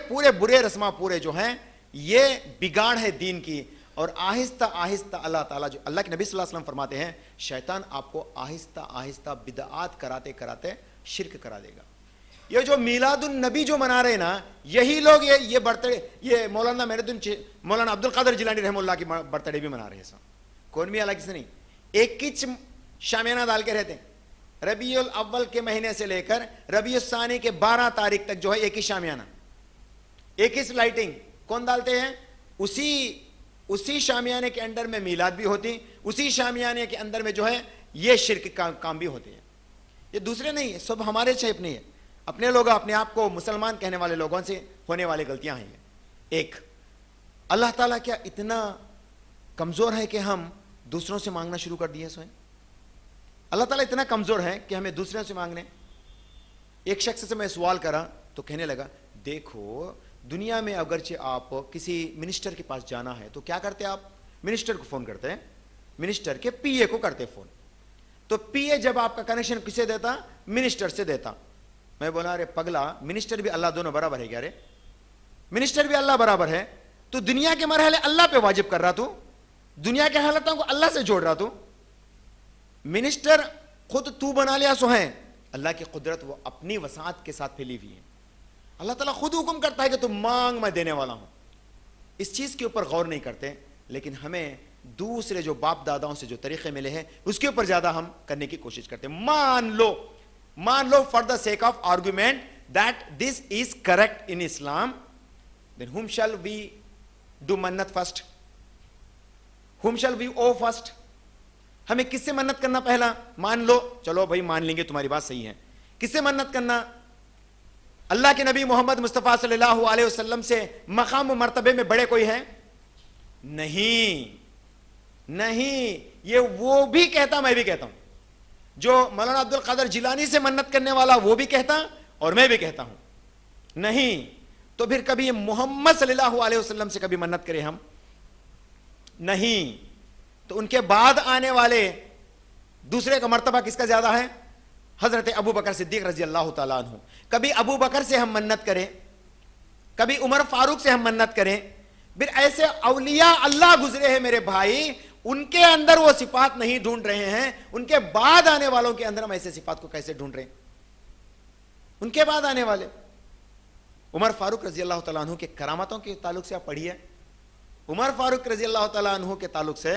B: پورے برے رسمہ پورے جو ہیں یہ بگاڑ ہے دین کی. اور آہستہ آہستہ اللہ تعالیٰ, جو اللہ کے نبی صلی اللہ علیہ وسلم فرماتے ہیں شیطان آپ کو آہستہ آہستہ بدعات کراتے کراتے شرک کرا دے گا. یہ جو میلاد النبی جو منا رہے نا, یہی لوگ یہ برتھڈے, یہ مولانا عبد القادر جیلانی رحمہ اللہ کی برتھڈے بھی منا رہے ہیں. کون بھی الگ سے نہیں, ایک ہی شامیانہ ڈال کے رہتے ہیں. ربیع الاول کے مہینے سے لے کر ربیع الثانی کے 12 تاریخ تک جو ہے ایک ہی شامیانہ, ایک ہی لائٹنگ. کون ڈالتے ہیں؟ اسی شامیانے کے اندر میں میلاد بھی ہوتی, اسی شامیانے کے اندر میں جو ہے یہ شرک کا کام بھی ہوتے ہیں. یہ دوسرے نہیں ہے, سب ہمارے شیپ نہیں ہے. اپنے لوگ اپنے آپ کو مسلمان کہنے والے لوگوں سے ہونے والی غلطیاں ہیں. ایک, اللہ تعالیٰ کیا اتنا کمزور ہے کہ ہم دوسروں سے مانگنا شروع کر دیے سوئیں؟ اللہ تعالیٰ اتنا کمزور ہے کہ ہمیں دوسروں سے مانگنے. ایک شخص سے میں سوال کرا تو کہنے لگا دیکھو دنیا میں اگرچہ آپ کسی منسٹر کے پاس جانا ہے تو کیا کرتے آپ؟ منسٹر کو فون کرتے ہیں, منسٹر کے پی اے کو کرتے فون. تو پی اے جب آپ کا کنیکشن کسے دیتا؟ منسٹر سے دیتا. میں بولا ارے پگلا, منسٹر بھی اللہ دونوں برابر ہے کیا رے؟ منسٹر بھی اللہ برابر ہے. تو دنیا کے مرحلے اللہ پہ واجب کر رہا, تو دنیا کے حالتوں کو اللہ سے جوڑ رہا. تو منسٹر خود تو بنا لیا سو ہے, اللہ کی قدرت وہ اپنی وسعت کے ساتھ پھیلی ہوئی ہے. اللہ تعالیٰ خود حکم کرتا ہے کہ تم مانگ, میں دینے والا ہوں. اس چیز کے اوپر غور نہیں کرتے, لیکن ہمیں دوسرے جو باپ داداؤں سے جو طریقے ملے ہیں اس کے اوپر زیادہ ہم کرنے کی کوشش کرتے ہیں. مان لو for the sake of argument that this is correct in Islam, then whom shall we do منت first, whom shall we owe first? ہمیں کس سے منت کرنا پہلا؟ مان لو, چلو بھائی مان لیں گے تمہاری بات صحیح ہے. کس سے منت کرنا؟ اللہ کے نبی محمد مصطفیٰ صلی اللہ علیہ وسلم سے مقام و مرتبے میں بڑے کوئی ہے؟ نہیں. یہ وہ بھی کہتا, میں بھی کہتا ہوں. جو مولانا عبد القادر جیلانی سے منت کرنے والا وہ بھی کہتا اور میں بھی کہتا ہوں. نہیں تو پھر کبھی محمد صلی اللہ علیہ وسلم سے کبھی منت کرے ہم؟ نہیں. تو ان کے بعد آنے والے دوسرے کا مرتبہ کس کا زیادہ ہے؟ حضرت ابو بکر صدیق رضی اللہ تعالیٰ عنہ. کبھی ابو بکر سے ہم منت کریں, کبھی عمر فاروق سے ہم منت کریں. پھر ایسے اولیاء اللہ گزرے ہیں میرے بھائی, ان کے اندر وہ صفات نہیں ڈھونڈ رہے ہیں, ان کے بعد آنے والوں کے اندر ہم ایسے صفات کو کیسے ڈھونڈ رہے ہیں؟ ان کے بعد آنے والے عمر فاروق رضی اللہ تعالیٰ عنہ کے کرامتوں کے تعلق سے آپ پڑھیے. عمر فاروق رضی اللہ تعالیٰ عنہ کے تعلق سے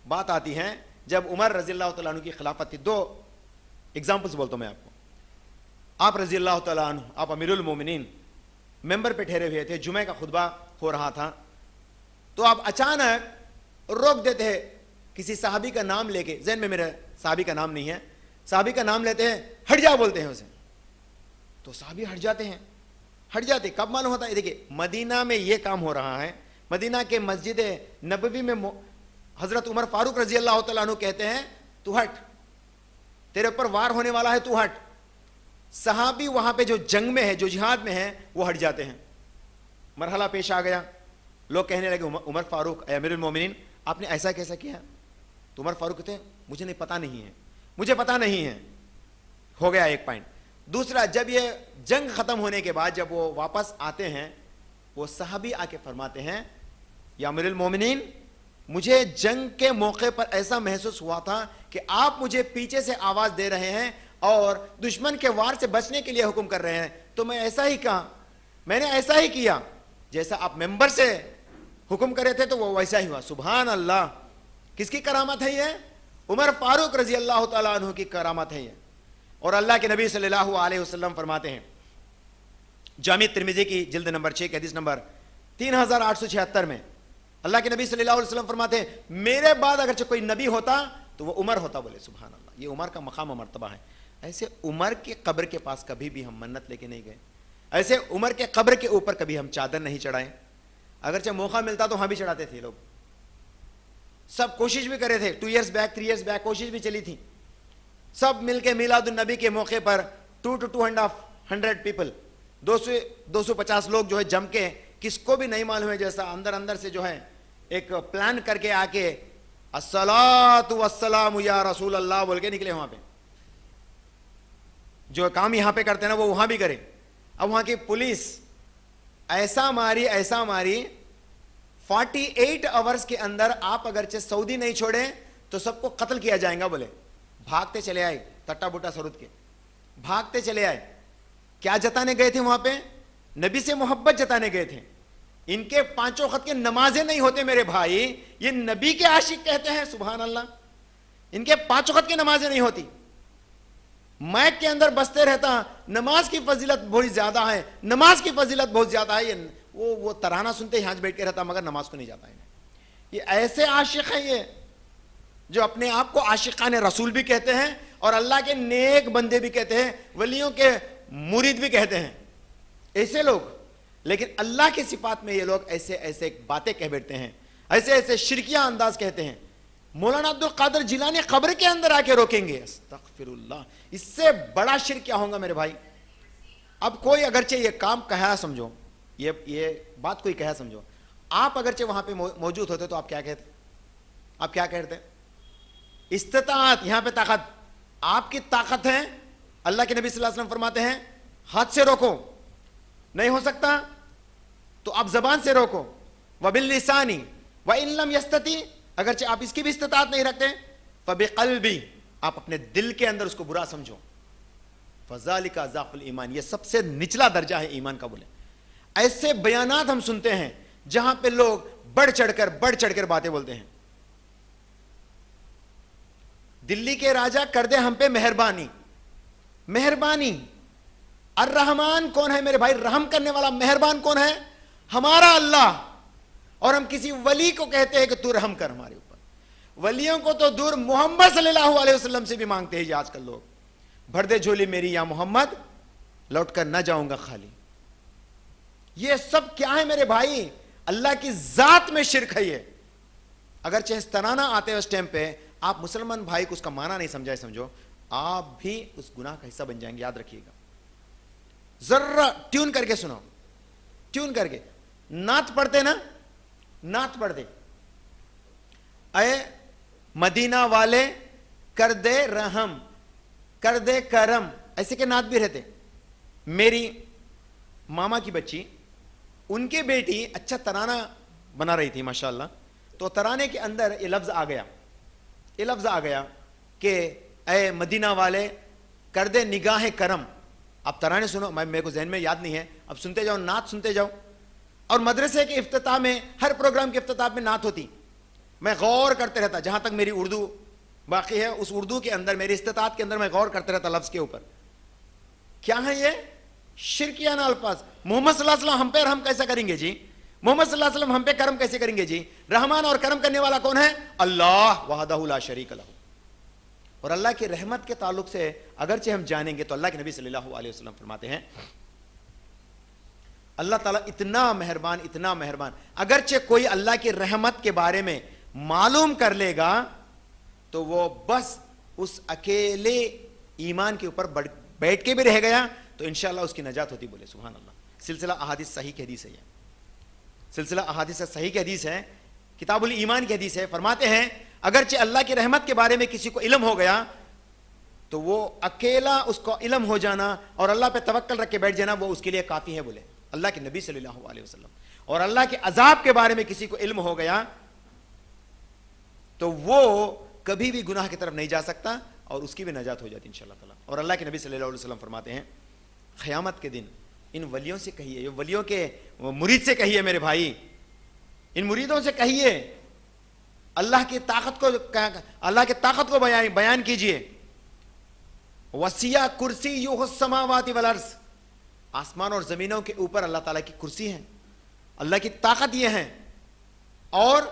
B: بات آتی ہے. جب عمر رضی اللہ تعالیٰ عنہ کی خلافت تھی, 2 ایگزامپلس بولتا ہوں میں آپ کو. آپ رضی اللہ تعالیٰ عنہ, آپ امیر المومنین ممبر پہ ٹھہرے ہوئے تھے, جمعہ کا خطبہ ہو رہا تھا, تو آپ اچانک روک دیتے ہیں کسی صحابی کا نام لے کے, ذہن میں میرے صحابی کا نام نہیں ہے, صحابی کا نام لیتے ہیں, ہٹ جا بولتے ہیں اسے, تو صحابی ہٹ جاتے ہیں. ہٹ جاتے کب معلوم ہوتا ہے؟ دیکھیے مدینہ میں یہ کام ہو رہا ہے, مدینہ کے مسجد نبوی میں حضرت عمر فاروق رضی اللہ تعالیٰ عنہ کہتے ہیں تو ہٹ, تیرے اوپر وار ہونے والا ہے, تو ہٹ. صحابی وہاں پہ جو جنگ میں ہے, جو جہاد میں ہے, وہ ہٹ جاتے ہیں. مرحلہ پیش آ گیا, لوگ کہنے لگے عمر فاروق اے امیر المومنین آپ نے ایسا کیسا کیا؟ تو عمر فاروق کہتے ہیں مجھے نہیں پتا نہیں ہے, مجھے پتا نہیں ہے. ہو گیا ایک پوائنٹ. دوسرا, جب یہ جنگ ختم ہونے کے بعد جب وہ واپس آتے ہیں, وہ صحابی آ کے فرماتے ہیں یا امیر المومنین مجھے جنگ کے موقع پر ایسا محسوس ہوا تھا کہ آپ مجھے پیچھے سے آواز دے رہے ہیں اور دشمن کے وار سے بچنے کے لیے حکم کر رہے ہیں, تو میں ایسا ہی کہا, میں نے ایسا ہی کیا جیسا آپ ممبر سے حکم کرے تھے, تو وہ ویسا ہی ہوا. سبحان اللہ, کس کی کرامت ہے یہ؟ عمر فاروق رضی اللہ تعالیٰ عنہ کی کرامت ہے یہ. اور اللہ کے نبی صلی اللہ علیہ وسلم فرماتے ہیں جامع ترمذی کی جلد نمبر 6 حدیث نمبر 3876 میں, اللہ کے نبی صلی اللہ علیہ وسلم فرماتے ہیں میرے بعد اگرچہ کوئی نبی ہوتا تو وہ عمر ہوتا. بولے سبحان اللہ, یہ عمر کا مقام و مرتبہ ہے. ایسے عمر کی قبر کے پاس کبھی بھی ہم منت لے کے نہیں گئے, ایسے عمر کے قبر کے اوپر کبھی ہم چادر نہیں چڑھائے. اگرچہ موقع ملتا تو ہاں بھی چڑھاتے تھے لوگ, سب کوشش بھی کرے تھے. 2 years بیک 3 years بیک کوشش بھی چلی تھی, سب مل کے میلاد النبی کے موقع پر 2 to 250 پیپل, 250 لوگ جو ہے جم کے, کس کو بھی نہیں معلوم ہے, جیسا اندر سے جو ہے ایک پلان کر کے آ کے الصلاۃ والسلام یا رسول اللہ بول کے نکلے. وہاں پہ جو کام یہاں پہ کرتے ہیں نا وہ وہاں بھی کرے. اب وہاں کی پولیس ایسا ماری 48 hours کے اندر آپ اگرچہ سعودی نہیں چھوڑیں تو سب کو قتل کیا جائے گا. بولے بھاگتے چلے آئے, ٹٹا بوٹا سرود کے بھاگتے چلے آئے. کیا جتانے گئے تھے وہاں پہ؟ نبی سے محبت جتانے گئے تھے. ان کے 5 وقت کے نمازیں نہیں ہوتے میرے بھائی, یہ نبی کے عاشق کہتے ہیں. سبحان اللہ, ان کے 5 وقت کی نمازیں نہیں ہوتی, مائک کے اندر بستے رہتا نماز کی فضیلت بہت زیادہ ہے, نماز کی فضیلت بہت زیادہ ہے. یہ وہ ترانہ سنتے یہاں بیٹھ کے رہتا مگر نماز کو نہیں جاتا ہے. یہ ایسے عاشق ہیں یہ جو اپنے آپ کو عاشقان رسول بھی کہتے ہیں اور اللہ کے نیک بندے بھی کہتے ہیں, ولیوں کے مرید بھی کہتے ہیں. ایسے لوگ, لیکن اللہ کی صفات میں یہ لوگ ایسے باتیں کہہ بیٹھتے ہیں, ایسے شرکیہ انداز کہتے ہیں. مولانا عبد القادر جیلانی قبر کے اندر آ کے روکیں گے, استغفر اللہ. اس سے بڑا شرک کیا ہوگا میرے بھائی؟ اب کوئی اگرچہ یہ کام کہا سمجھو, یہ بات کوئی کہا سمجھو, آپ اگرچہ وہاں پہ موجود ہوتے تو آپ کیا کہتے؟ آپ کیا کہتے؟ استطاعت, یہاں پہ طاقت, آپ کی طاقت ہے. اللہ کے نبی صلی اللہ علیہ وسلم فرماتے ہیں ہاتھ سے روکو, نہیں ہو سکتا تو آپ زبان سے روکو. وباللسانی وان لم یستطیع, اگرچہ آپ اس کی بھی استطاعت نہیں رکھتے, فبقلبی, آپ اپنے دل کے اندر اس کو برا سمجھو. فذالک ضعف الایمان, یہ سب سے نچلا درجہ ہے ایمان کا. بولے ایسے بیانات ہم سنتے ہیں جہاں پہ لوگ بڑھ چڑھ کر باتیں بولتے ہیں. دلی کے راجا کر دے ہم پہ مہربانی. الرحمن کون ہے میرے بھائی؟ رحم کرنے والا مہربان کون ہے؟ ہمارا اللہ. اور ہم کسی ولی کو کہتے ہیں کہ تو رحم کر ہمارے اوپر. ولیوں کو تو دور, محمد صلی اللہ علیہ وسلم سے بھی مانگتے ہیں. یہ آج کل لوگ, بھر دے جھولی میری یا محمد, لوٹ کر نہ جاؤں گا خالی. یہ سب کیا ہے میرے بھائی؟ اللہ کی ذات میں شرک ہے. یہ اگرچہ اس ترانہ آتے ہیں اس ٹائم پہ, آپ مسلمان بھائی کو اس کا معنی نہیں سمجھائے, سمجھو آپ بھی اس گناہ کا حصہ بن جائیں گے. یاد رکھیے گا, ذرا ٹیون کر کے سنو, ٹیون کر کے. نعت پڑھتے نا, نعت پڑھتے, اے مدینہ والے کر دے رحم کر دے کرم, ایسے کے نعت بھی رہتے. میری ماما کی بچی, ان کی بیٹی اچھا ترانہ بنا رہی تھی ماشاءاللہ, تو ترانے کے اندر یہ لفظ آ گیا کہ اے مدینہ والے کر دے نگاہ کرم. اب ترانے سنو, میرے کو ذہن میں یاد نہیں ہے, اب سنتے جاؤ, نعت سنتے جاؤ. اور مدرسے کے افتتاح میں ہر پروگرام کے افتتاح میں نعت ہوتی. میں غور کرتے رہتا, جہاں تک میری اردو باقی ہے اس اردو کے اندر, میری استطاعت کے اندر میں غور کرتے رہتا لفظ کے اوپر. کیا ہے یہ؟ شرکیانہ الفاظ. محمد صلی اللہ علیہ وسلم ہم پہ رحم کیسا کریں گے جی؟ محمد صلی اللہ علیہ وسلم ہم پہ کرم کیسے کریں گے جی؟ رحمان اور کرم کرنے والا کون ہے؟ اللہ وحدہ لا شریک لہ. اور اللہ کی رحمت کے تعلق سے اگرچہ ہم جانیں گے تو اللہ کے نبی صلی اللہ علیہ وسلم فرماتے ہیں اللہ تعالیٰ اتنا مہربان, اتنا مہربان, اگرچہ کوئی اللہ کی رحمت کے بارے میں معلوم کر لے گا تو وہ بس اس اکیلے ایمان کے اوپر بیٹھ کے بھی رہ گیا تو انشاءاللہ اس کی نجات ہوتی. بولے سبحان اللہ. سلسلہ احادیث صحیح کی حدیث ہے, یہ سلسلہ احادیث صحیح کی حدیث ہے, کتاب الایمان کی حدیث ہے. فرماتے ہیں اگرچہ اللہ کی رحمت کے بارے میں کسی کو علم ہو گیا تو وہ اکیلا اس کو علم ہو جانا اور اللہ پہ توکل رکھ کے بیٹھ جانا وہ اس کے لیے کافی ہے. بولے اللہ کے نبی صلی اللہ علیہ وسلم. اور اللہ کے عذاب کے بارے میں کسی کو علم ہو گیا تو وہ کبھی بھی گناہ کی طرف نہیں جا سکتا اور اس کی بھی نجات ہو جاتی انشاءاللہ تعالی. اور اللہ کے نبی صلی اللہ علیہ وسلم فرماتے ہیں قیامت کے دن ان ولیوں سے کہیے, یہ ولیوں کے مرید سے کہیے میرے بھائی, ان مریدوں سے کہیے اللہ کی طاقت کو بیان کیجئے. وسیع کرسیہ السماوات والارض, آسمان اور زمینوں کے اوپر اللہ تعالیٰ کی کرسی ہے, اللہ کی طاقت یہ ہے. اور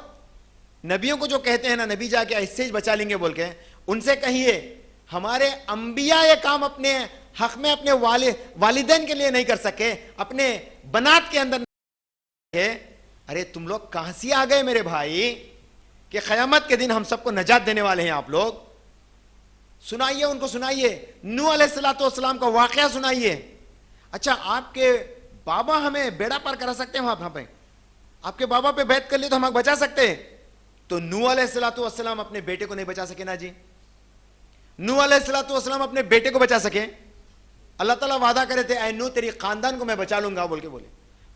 B: نبیوں کو جو کہتے ہیں نا نبی جا کے ایسے ہی بچا لیں گے بول کے, ان سے کہیے ہمارے انبیاء یہ کام اپنے حق میں اپنے والدین کے لیے نہیں کر سکے, اپنے بنات کے اندر ہے. ارے تم لوگ کہاں سے آ گئے میرے بھائی کہ قیامت کے دن ہم سب کو نجات دینے والے ہیں آپ لوگ. سنائیے ان کو, سنائیے نوح علیہ السلام کا واقعہ سنائیے. اچھا آپ کے بابا ہمیں بیڑا پار کرا سکتے ہیں وہاں پہ, آپ کے بابا پہ بیعت کر لی تو ہم بچا سکتے ہیں. تو نوح علیہ السلام اپنے بیٹے کو نہیں بچا سکے نا جی. نوح علیہ السلام اپنے بیٹے کو بچا سکے. اللہ تعالیٰ وعدہ کرے تھے اے نوح تیری خاندان کو میں بچا لوں گا بول کے. بولے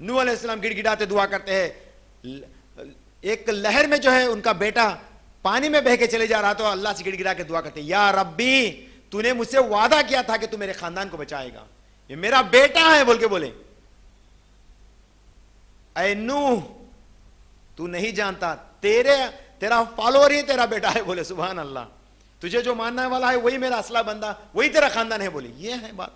B: نوح علیہ السلام گڑ گڑاتے دعا کرتے ہیں, ایک لہر میں جو ہے ان کا بیٹا پانی میں بہ کے چلے جا رہا تو اللہ سے گڑ گڑا کے دعا کرتے یا ربی تو نے مجھ سے وعدہ کیا تھا کہ تو میرے خاندان کو بچائے گا, یہ میرا بیٹا ہے بول کے. بولے اے نوح تو نہیں جانتا تیرا فالوور ہی تیرا بیٹا ہے. بولے سبحان اللہ, تجھے جو ماننے والا ہے وہی میرا اصلہ بندہ, وہی تیرا خاندان ہے. بولے یہ ہے بات.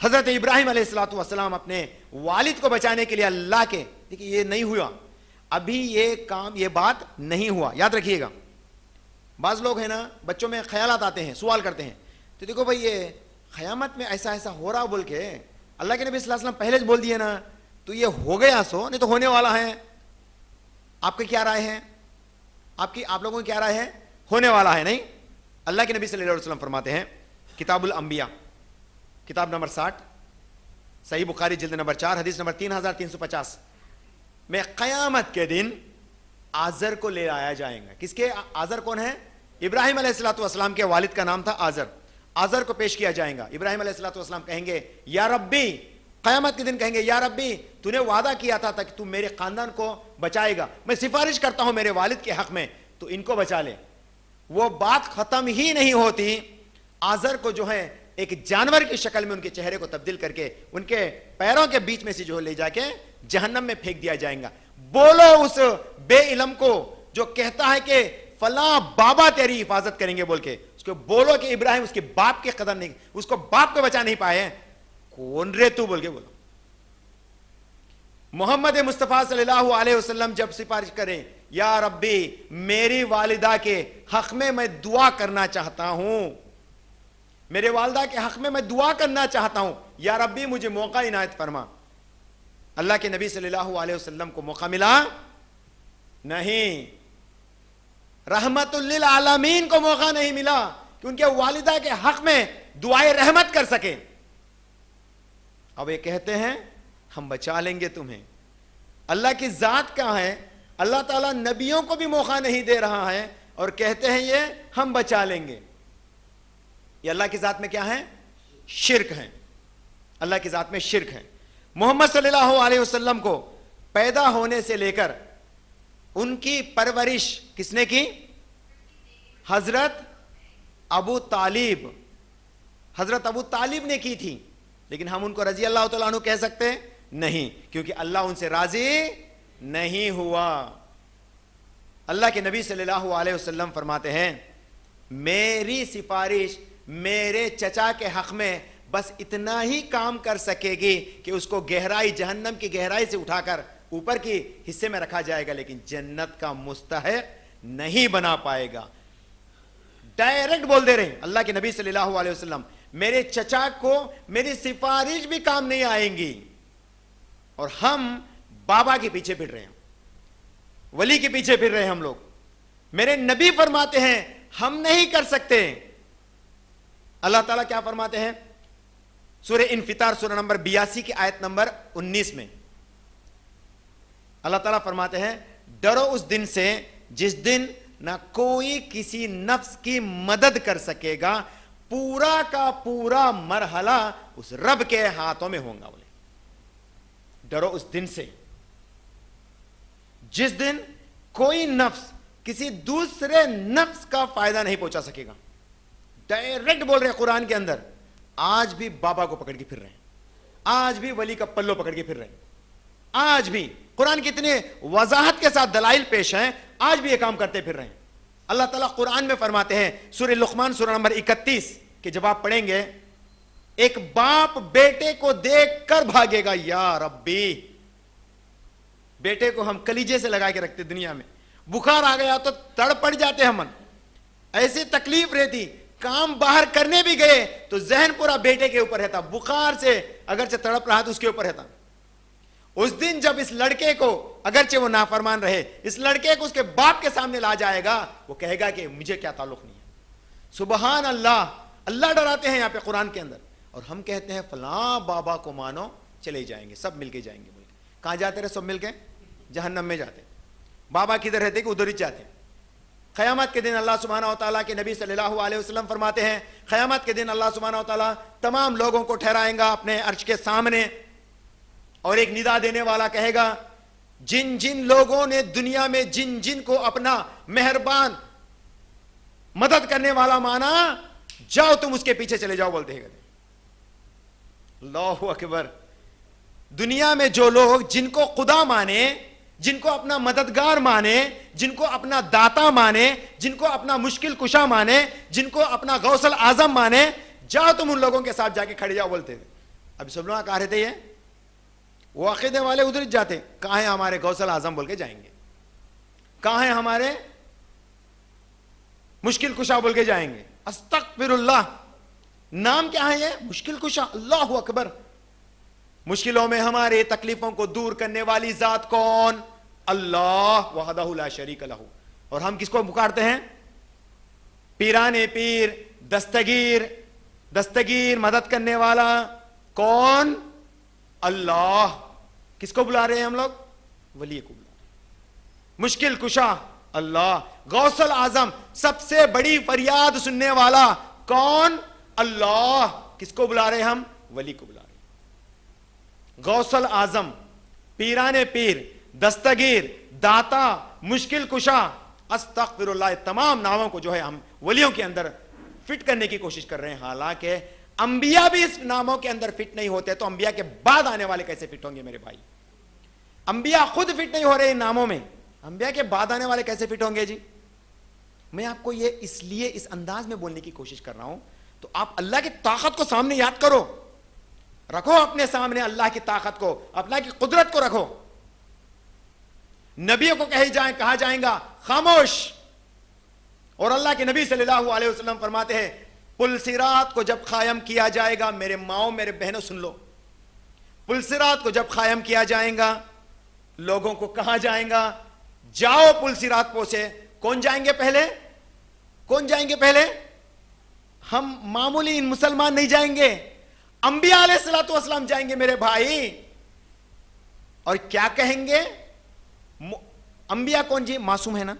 B: حضرت ابراہیم علیہ السلام اپنے والد کو بچانے کے لیے اللہ کے, دیکھیے یہ نہیں ہوا ابھی, یہ کام یہ بات نہیں ہوا, یاد رکھیے گا. بعض لوگ ہیں نا بچوں میں خیالات آتے ہیں, سوال کرتے ہیں تو دیکھو بھائی یہ قیامت میں ایسا ایسا ہو رہا بول کے اللہ کے نبی صلی اللہ علیہ وسلم پہلے بول دیے نا تو یہ ہو گیا سو نہیں تو ہونے والا ہے. آپ کی کیا رائے ہے؟ آپ لوگوں کی کیا رائے ہے؟ ہونے والا ہے نہیں. اللہ کے نبی صلی اللہ علیہ وسلم فرماتے ہیں کتاب الانبیاء کتاب نمبر 60 صحیح بخاری جلد نمبر 4 حدیث نمبر 3350 میں قیامت کے دن آزر کو لے آیا جائیں گا. کس کے؟ آزر کون ہے؟ ابراہیم علیہ السلام کے والد کا نام تھا آزر. آزر کو پیش کیا جائیں گا. ابراہیم علیہ السلام کہیں گے یا ربی, قیامت کے دن کہیں گے یا ربی تو نے وعدہ کیا تھا کہ تو میرے خاندان کو بچائے گا, میں سفارش کرتا ہوں میرے والد کے حق میں تو ان کو بچا لے. وہ بات ختم ہی نہیں ہوتی, آزر کو جو ہے ایک جانور کی شکل میں ان کے چہرے کو تبدیل کر کے ان کے پیروں کے بیچ میں سے جو لے جا کے جہنم میں پھینک دیا جائے گا. بولو اس بے علم کو جو کہتا ہے کہ فلاں بابا تیری حفاظت کریں گے بول کے, اس کو بولو کہ ابراہیم اس کے باپ کے قدر نہیں, اس کو باپ کو بچا نہیں پائے, کون رے تو بول کے. بولو محمد مصطفیٰ صلی اللہ علیہ وسلم جب سفارش کریں یا ربی میری والدہ کے حق میں دعا کرنا چاہتا ہوں, میرے والدہ کے حق میں دعا کرنا چاہتا ہوں, یا ربی مجھے موقع عنایت فرما. اللہ کے نبی صلی اللہ علیہ وسلم کو موقع ملا نہیں, رحمت للعالمین کو موقع نہیں ملا کہ ان کے والدہ کے حق میں دعائے رحمت کر سکے. اب یہ کہتے ہیں ہم بچا لیں گے تمہیں. اللہ کی ذات کہاں ہے؟ اللہ تعالیٰ نبیوں کو بھی موقع نہیں دے رہا ہے اور کہتے ہیں یہ ہم بچا لیں گے. یہ اللہ کی ذات میں کیا ہے؟ شرک ہے. اللہ کی ذات میں شرک ہے. محمد صلی اللہ علیہ وسلم کو پیدا ہونے سے لے کر ان کی پرورش کس نے کی؟ حضرت ابو طالب نے کی تھی, لیکن ہم ان کو رضی اللہ تعالیٰ عنہ کہہ سکتے ہیں؟ نہیں, کیونکہ اللہ ان سے راضی نہیں ہوا. اللہ کے نبی صلی اللہ علیہ وسلم فرماتے ہیں میری سفارش میرے چچا کے حق میں بس اتنا ہی کام کر سکے گی کہ اس کو گہرائی جہنم کی گہرائی سے اٹھا کر اوپر کی حصے میں رکھا جائے گا, لیکن جنت کا مستحق نہیں بنا پائے گا. ڈائریکٹ بول دے رہے ہیں اللہ کے نبی صلی اللہ علیہ وسلم, میرے چچا کو میری سفارش بھی کام نہیں آئیں گی, اور ہم بابا کے پیچھے پھر رہے ہیں, ولی کے پیچھے پھر رہے ہیں ہم لوگ. میرے نبی فرماتے ہیں ہم نہیں کر سکتے. اللہ تعالیٰ کیا فرماتے ہیں سورہ انفطار سورہ نمبر 82 کی آیت نمبر 19 میں, اللہ تعالیٰ فرماتے ہیں ڈرو اس دن سے جس دن نہ کوئی کسی نفس کی مدد کر سکے گا, پورا کا پورا مرحلہ اس رب کے ہاتھوں میں ہوگا. بولے ڈرو اس دن سے جس دن کوئی نفس کسی دوسرے نفس کا فائدہ نہیں پہنچا سکے گا. ڈائریکٹ بول رہے ہیں قرآن کے اندر. آج بھی بابا کو پکڑ کے پھر رہے ہیں, آج بھی ولی کا پلو پکڑ کے پھر رہے ہیں, آج بھی قرآن کی اتنے وضاحت کے ساتھ دلائل پیش ہیں, آج بھی یہ کام کرتے پھر رہے ہیں. اللہ تعالیٰ قرآن میں فرماتے ہیں سورہ لقمان سورہ نمبر 31 کہ جب آپ پڑھیں گے, ایک باپ بیٹے کو دیکھ کر بھاگے گا, یا ربی, بیٹے کو ہم کلیجے سے لگا کے رکھتے دنیا میں, بخار آ گیا تو تڑ پڑ جاتے ہم, ایسی تکلیف رہتی, کام باہر کرنے بھی گئے تو ذہن پورا بیٹے کے اوپر رہتا, بخار سے اگرچہ تڑپ رہا تو اس کے اوپر رہتا. اس دن جب اس لڑکے کو اگرچہ وہ نافرمان رہے, اس لڑکے کو اس کے باپ کے سامنے لا جائے گا, وہ کہے گا کہ مجھے کیا تعلق نہیں ہے. سبحان اللہ, اللہ ڈراتے ہیں یہاں پہ قرآن کے اندر, اور ہم کہتے ہیں فلاں بابا کو مانو چلے جائیں گے, سب مل کے جائیں گے. بول کے کہاں جاتے رہے سب مل کے؟ جہنم میں جاتے. بابا کدھر رہتے کہ ادھر ہی جاتے. قیامت کے دن اللہ سبحانہ و تعالیٰ کے نبی صلی اللہ علیہ وسلم فرماتے ہیں قیامت کے دن اللہ سبحانہ و تعالیٰ تمام لوگوں کو ٹھہرائیں گا اپنے عرش کے سامنے, اور ایک ندا دینے والا کہے گا جن جن لوگوں نے دنیا میں جن جن کو اپنا مہربان مدد کرنے والا مانا, جاؤ تم اس کے پیچھے چلے جاؤ. بولتے ہیں اللہ اکبر. دنیا میں جو لوگ جن کو خدا مانے, جن کو اپنا مددگار مانے, جن کو اپنا داتا مانے, جن کو اپنا مشکل کشا مانے, جن کو اپنا غوث الاعظم مانے, جاؤ تم ان لوگوں کے ساتھ جا کے کھڑے جاؤ. بولتے ہیں ابھی سب لوگ کہا رہے تھے یہ وہ عقیدے والے ادھر جاتے, کہاں ہیں ہمارے غوث الاعظم بول کے جائیں گے, کہاں ہیں ہمارے مشکل کشا بول کے جائیں گے. استغفر اللہ, نام کیا ہے یہ مشکل کشا, اللہ اکبر. مشکلوں میں ہمارے تکلیفوں کو دور کرنے والی ذات کون؟ اللہ وحدہ لا شریک لہ. اور ہم کس کو پکارتے ہیں؟ پیرانے پیر, دستگیر, دستگیر مدد کرنے والا کون؟ اللہ. کس کو بلا رہے ہیں ہم لوگ؟ ولی کو بلا رہے ہیں. مشکل کشا اللہ. غوث الاعظم سب سے بڑی فریاد سننے والا کون؟ اللہ. کس کو بلا رہے ہیں ہم؟ ولی کو بلا رہے ہیں. غوث الاعظم, پیرانے پیر, دستگیر, داتا, مشکل کشا, استغفر اللہ, تمام ناموں کو جو ہے ہم ولیوں کے اندر فٹ کرنے کی کوشش کر رہے ہیں. حالانکہ انبیاء بھی اس ناموں کے اندر فٹ نہیں ہوتے, تو انبیاء کے بعد آنے والے کیسے فٹ ہوں گے میرے بھائی؟ انبیاء خود فٹ نہیں ہو رہے ان ناموں میں, انبیاء کے بعد آنے والے کیسے فٹ ہوں گے جی؟ میں آپ کو یہ اس لیے اس انداز میں بولنے کی کوشش کر رہا ہوں تو آپ اللہ کی طاقت کو سامنے یاد کرو, رکھو اپنے سامنے اللہ کی طاقت کو, اللہ کی قدرت کو رکھو. نبیوں کو کہا جائیں گا خاموش, اور اللہ کے نبی صلی اللہ علیہ وسلم فرماتے ہیں پل صراط کو جب قائم کیا جائے گا, میرے ماؤں میرے بہنوں سن لو, پل صراط کو جب قائم کیا جائے گا لوگوں کو کہا جائے گا جاؤ پل صراط پہ سے. کون جائیں گے پہلے؟ کون جائیں گے پہلے؟ ہم معمولی مسلمان نہیں جائیں گے, انبیاء علیہ الصلوۃ والسلام جائیں گے میرے بھائی. اور کیا کہیں گے؟ انبیاء کون جی؟ معصوم ہے نا,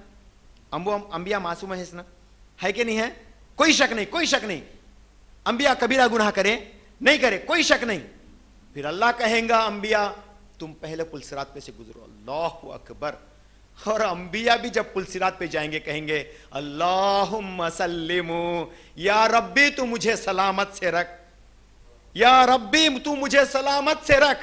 B: انبیاء معصوم ہے نا, ہے کہ نہیں ہے؟ کوئی شک نہیں, کوئی شک نہیں. انبیاء کبیرہ گناہ کرے نہیں کرے, کوئی شک نہیں. پھر اللہ کہیں گا انبیاء تم پہلے پل صراط پہ سے گزرو. اللہ اکبر. اور انبیاء بھی جب پل صراط پہ جائیں گے کہیں گے اللہم سلم, یا ربی تو مجھے سلامت سے رکھ, یا ربی تو مجھے سلامت سے رکھ.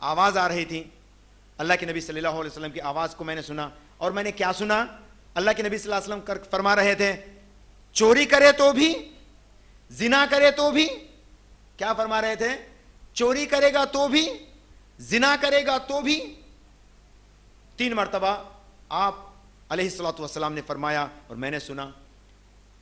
B: آواز آ رہی تھی, اللہ کے نبی صلی اللہ علیہ وسلم کی آواز کو میں نے سنا, اور میں نے کیا سنا, اللہ کے نبی صلی اللہ علیہ وسلم فرما رہے تھے چوری کرے تو بھی, زنا کرے تو بھی, کیا فرما رہے تھے, چوری کرے گا تو بھی, زنا کرے گا تو بھی. 3 مرتبہ آپ علیہ الصلوۃ والسلام نے فرمایا اور میں نے سنا,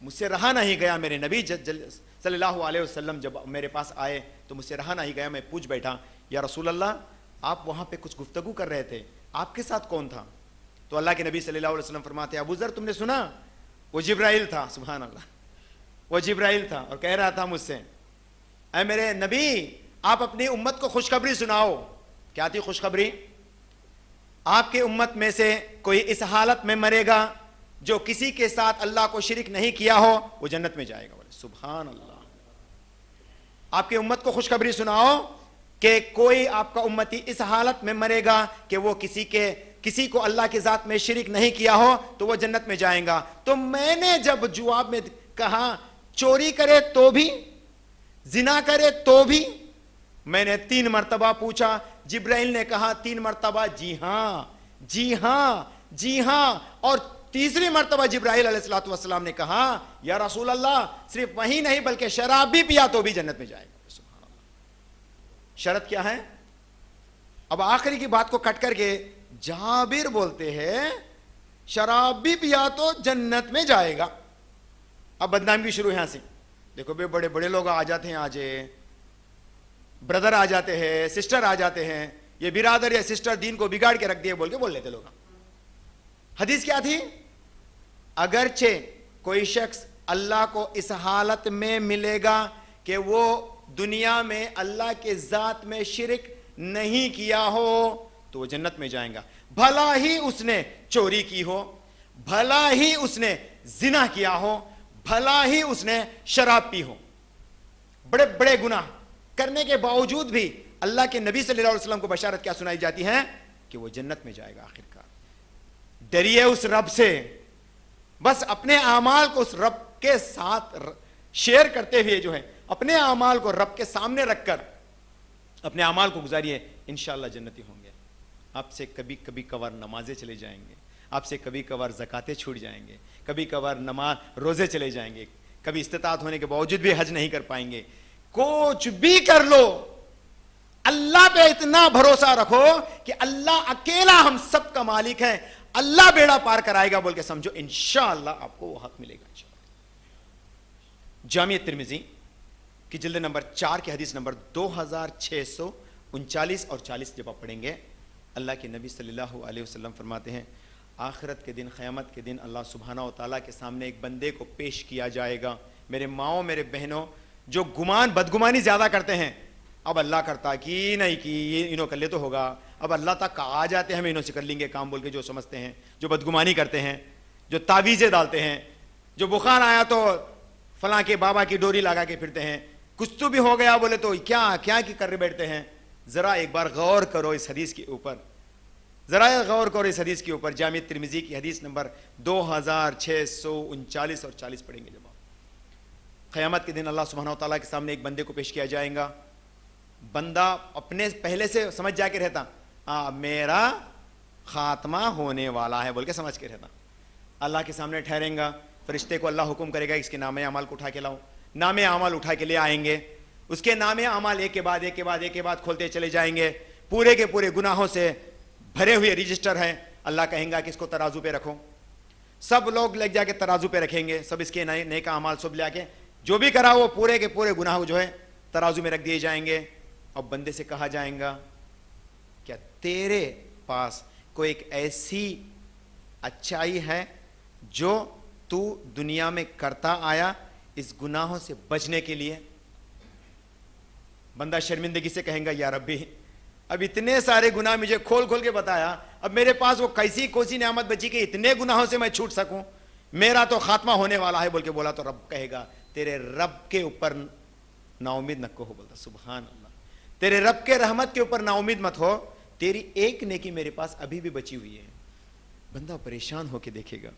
B: مجھ سے رہا نہیں گیا. میرے نبی صلی اللہ علیہ وسلم جب میرے پاس آئے تو مجھ سے رہا نہیں گیا, میں پوچھ بیٹھا یا رسول اللہ آپ وہاں پہ کچھ گفتگو کر رہے تھے, آپ کے ساتھ کون تھا؟ تو اللہ کے نبی صلی اللہ علیہ وسلم فرماتے ابو ذر تم نے سنا, وہ جبرائیل تھا. سبحان اللہ, وہ جبرائیل تھا اور کہہ رہا تھا مجھ سے اے میرے نبی آپ اپنی امت کو خوشخبری سناؤ. کیا تھی خوشخبری؟ آپ کے امت میں سے کوئی اس حالت میں مرے گا جو کسی کے ساتھ اللہ کو شرک نہیں کیا ہو, وہ جنت میں جائے گا. سبحان اللہ, آپ کی امت کو خوشخبری سناؤ کہ کوئی آپ کا امتی اس حالت میں مرے گا کہ وہ کسی کو اللہ کی ذات میں شرک نہیں کیا ہو تو وہ جنت میں جائیں گا. تو میں نے جب جواب میں کہا چوری کرے تو بھی, زنا کرے تو بھی, میں نے 3 مرتبہ پوچھا. جبرائیل نے کہا 3 مرتبہ جی ہاں جی ہاں جی ہاں, اور تیسری مرتبہ جبرائیل علیہ الصلوۃ والسلام نے کہا یا رسول اللہ صرف وہی نہیں بلکہ شراب بھی پیا تو بھی جنت میں جائے گا. سبحان اللہ. شرط کیا ہے؟ اب آخری کی بات کو کٹ کر کے جابر بولتے ہیں شراب بھی پیا تو جنت میں جائے گا. اب بدنامی بھی شروع یہاں سے. دیکھو بے بڑے بڑے لوگ آ جاتے ہیں, آج بردر آ جاتے ہیں, سسٹر آ جاتے ہیں, یہ برادر یا سسٹر دین کو بگاڑ کے رکھ دیے بول کے بول لیتے لوگ. حدیث کیا تھی؟ اگرچہ کوئی شخص اللہ کو اس حالت میں ملے گا کہ وہ دنیا میں اللہ کے ذات میں شرک نہیں کیا ہو تو وہ جنت میں جائیں گا. بھلا ہی اس نے چوری کی ہو, بھلا ہی اس نے زنا کیا ہو, بھلا ہی اس نے شراب پی ہو, بڑے بڑے گناہ کرنے کے باوجود بھی اللہ کے نبی صلی اللہ علیہ وسلم کو بشارت کیا سنائی جاتی ہے کہ وہ جنت میں جائے گا. آخرکار ڈریے اس رب سے, بس اپنے اعمال کو اس رب کے ساتھ شیئر کرتے ہوئے جو ہے اپنے اعمال کو رب کے سامنے رکھ کر اپنے اعمال کو گزاریے, انشاءاللہ جنتی ہوں گے. آپ سے کبھی کبھی کبھار نمازیں چلے جائیں گے, آپ سے کبھی کبھار زکاتیں چھوٹ جائیں گے, کبھی کبھار نماز روزے چلے جائیں گے, کبھی استطاعت ہونے کے باوجود بھی حج نہیں کر پائیں گے. کچھ بھی کر لو, اللہ پہ اتنا بھروسہ رکھو کہ اللہ اکیلا ہم سب کا مالک ہے, اللہ بیڑا پار کرائے گا بول کے سمجھو, انشاءاللہ آپ کو وہ حق ملے گا. جامع ترمذی کی جلد نمبر 4 کی حدیث نمبر 2639 اور 40 جب آپ پڑھیں گے, اللہ کے نبی صلی اللہ علیہ وسلم فرماتے ہیں آخرت کے دن, قیامت کے دن اللہ سبحانہ و تعالیٰ کے سامنے ایک بندے کو پیش کیا جائے گا. میرے ماؤں میرے بہنوں, جو بدگمانی زیادہ کرتے ہیں, اب اللہ کرتا کی نہیں کی, یہ انہوں کر لے تو ہوگا, اب اللہ تک آ جاتے ہیں ہم انہوں سے کر لیں گے کام بول کے جو سمجھتے ہیں, جو بدگمانی کرتے ہیں, جو تعویذیں ڈالتے ہیں, جو بخار آیا تو فلاں کے بابا کی ڈوری لگا کے پھرتے ہیں, کچھ تو بھی ہو گیا بولے تو کیا کی کر بیٹھتے ہیں. ذرا ایک بار غور کرو اس حدیث کے اوپر, ذرا غور کرو اس حدیث کے اوپر. جامع ترمذی کی حدیث نمبر 2639 اور 40 پڑھیں گے. جب قیامت کے دن اللہ سبحانہ و تعالیٰ کے سامنے ایک بندے کو پیش کیا جائے گا. بندہ اپنے پہلے سے سمجھ جا کے رہتا میرا خاتمہ ہونے والا ہے بول کے سمجھ کے رہتا. اللہ کے سامنے ٹھہریں گا, فرشتے کو اللہ حکم کرے گا اس کے نام اعمال کو اٹھا کے لاؤ. نام اعمال اٹھا کے لے آئیں گے, اس کے نام اعمال ایک کے بعد ایک کے بعد ایک کے بعد کھولتے چلے جائیں گے. پورے کے پورے گناہوں سے بھرے ہوئے رجسٹر ہیں. اللہ کہیں گا کہ اس کو ترازو پہ رکھو. سب لوگ لگ جا کے ترازو پہ رکھیں گے, سب اس کے نیک اعمال سب لے کے جو بھی کرا وہ پورے کے پورے گناہ جو ہے ترازو میں رکھ دیے جائیں گے. اور بندے سے کہا جائیں گا کیا تیرے پاس کوئی ایک ایسی اچھائی ہے جو تو دنیا میں کرتا آیا اس گناہوں سے بچنے کے لیے؟ بندہ شرمندگی سے کہیں گا یا ربی اب اتنے سارے گناہ مجھے کھول کھول کے بتایا, اب میرے پاس وہ کوسی نعمت بچی کہ اتنے گناہوں سے میں چھوٹ سکوں, میرا تو خاتمہ ہونے والا ہے بول کے بولا. تو رب کہے گا تیرے رب کے اوپر نا امید نہ ہو. بولتا سبحان اللہ, تیرے رب کے رحمت کے اوپر نا امید مت ہو, تیری ایک نیکی میرے پاس ابھی بھی بچی ہوئی ہے. بندہ پریشان ہو کے دیکھے گا.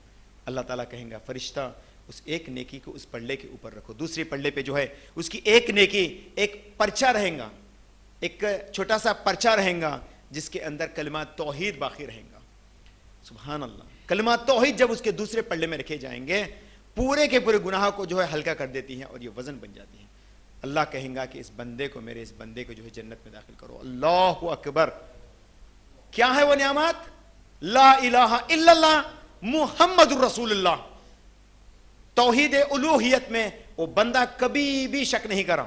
B: اللہ تعالیٰ کہیں گا فرشتہ اس ایک نیکی کو اس پلڑے کے اوپر رکھو. دوسری پلڑے پہ جو ہے اس کی ایک نیکی ایک پرچہ رہیں گا, ایک چھوٹا سا پرچہ رہیں گا جس کے اندر کلمات توحید باقی رہیں گا. سبحان اللہ. کلمات توحید جب اس کے دوسرے پلڑے میں رکھے جائیں گے پورے کے پورے گناہ کو جو ہے ہلکا کر دیتی ہیں اور یہ وزن بن جاتی ہیں. اللہ کہیں گا کہ اس بندے کو میرے اس بندے کو جو ہے جنت میں داخل کرو. اللہ اکبر. کیا ہے وہ نعمت؟ لا الہ الا اللہ محمد الرسول اللہ. توحید الوہیت میں وہ بندہ کبھی بھی شک نہیں کرا.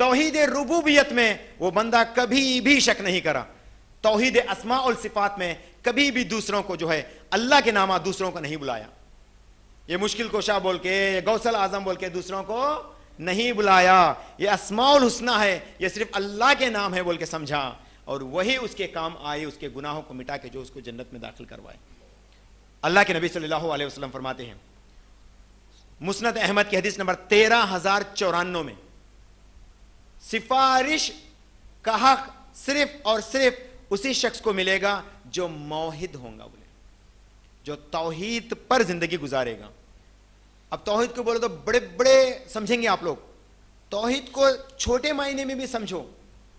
B: توحید ربوبیت میں وہ بندہ کبھی بھی شک نہیں کرا. توحید اسماء والصفات میں کبھی بھی دوسروں کو جو ہے اللہ کے نامات دوسروں کو نہیں بلایا. یہ مشکل کشا بول کے، یہ غوث الاعظم بول کے دوسروں کو نہیں بلایا. یہ اسماء الحسنہ ہے، یہ صرف اللہ کے نام ہے بول کے سمجھا اور وہی اس کے کام آئے، اس کے گناہوں کو مٹا کے جو اس کو جنت میں داخل کروائے. اللہ کے نبی صلی اللہ علیہ وسلم فرماتے ہیں مسند احمد کی حدیث نمبر 13094 میں، سفارش کا حق صرف اور صرف اسی شخص کو ملے گا جو موحد ہوں گا، بولے جو توحید پر زندگی گزارے گا. اب توحید کو بولے تو بڑے بڑے سمجھیں گے آپ لوگ. توحید کو چھوٹے معنی میں بھی سمجھو.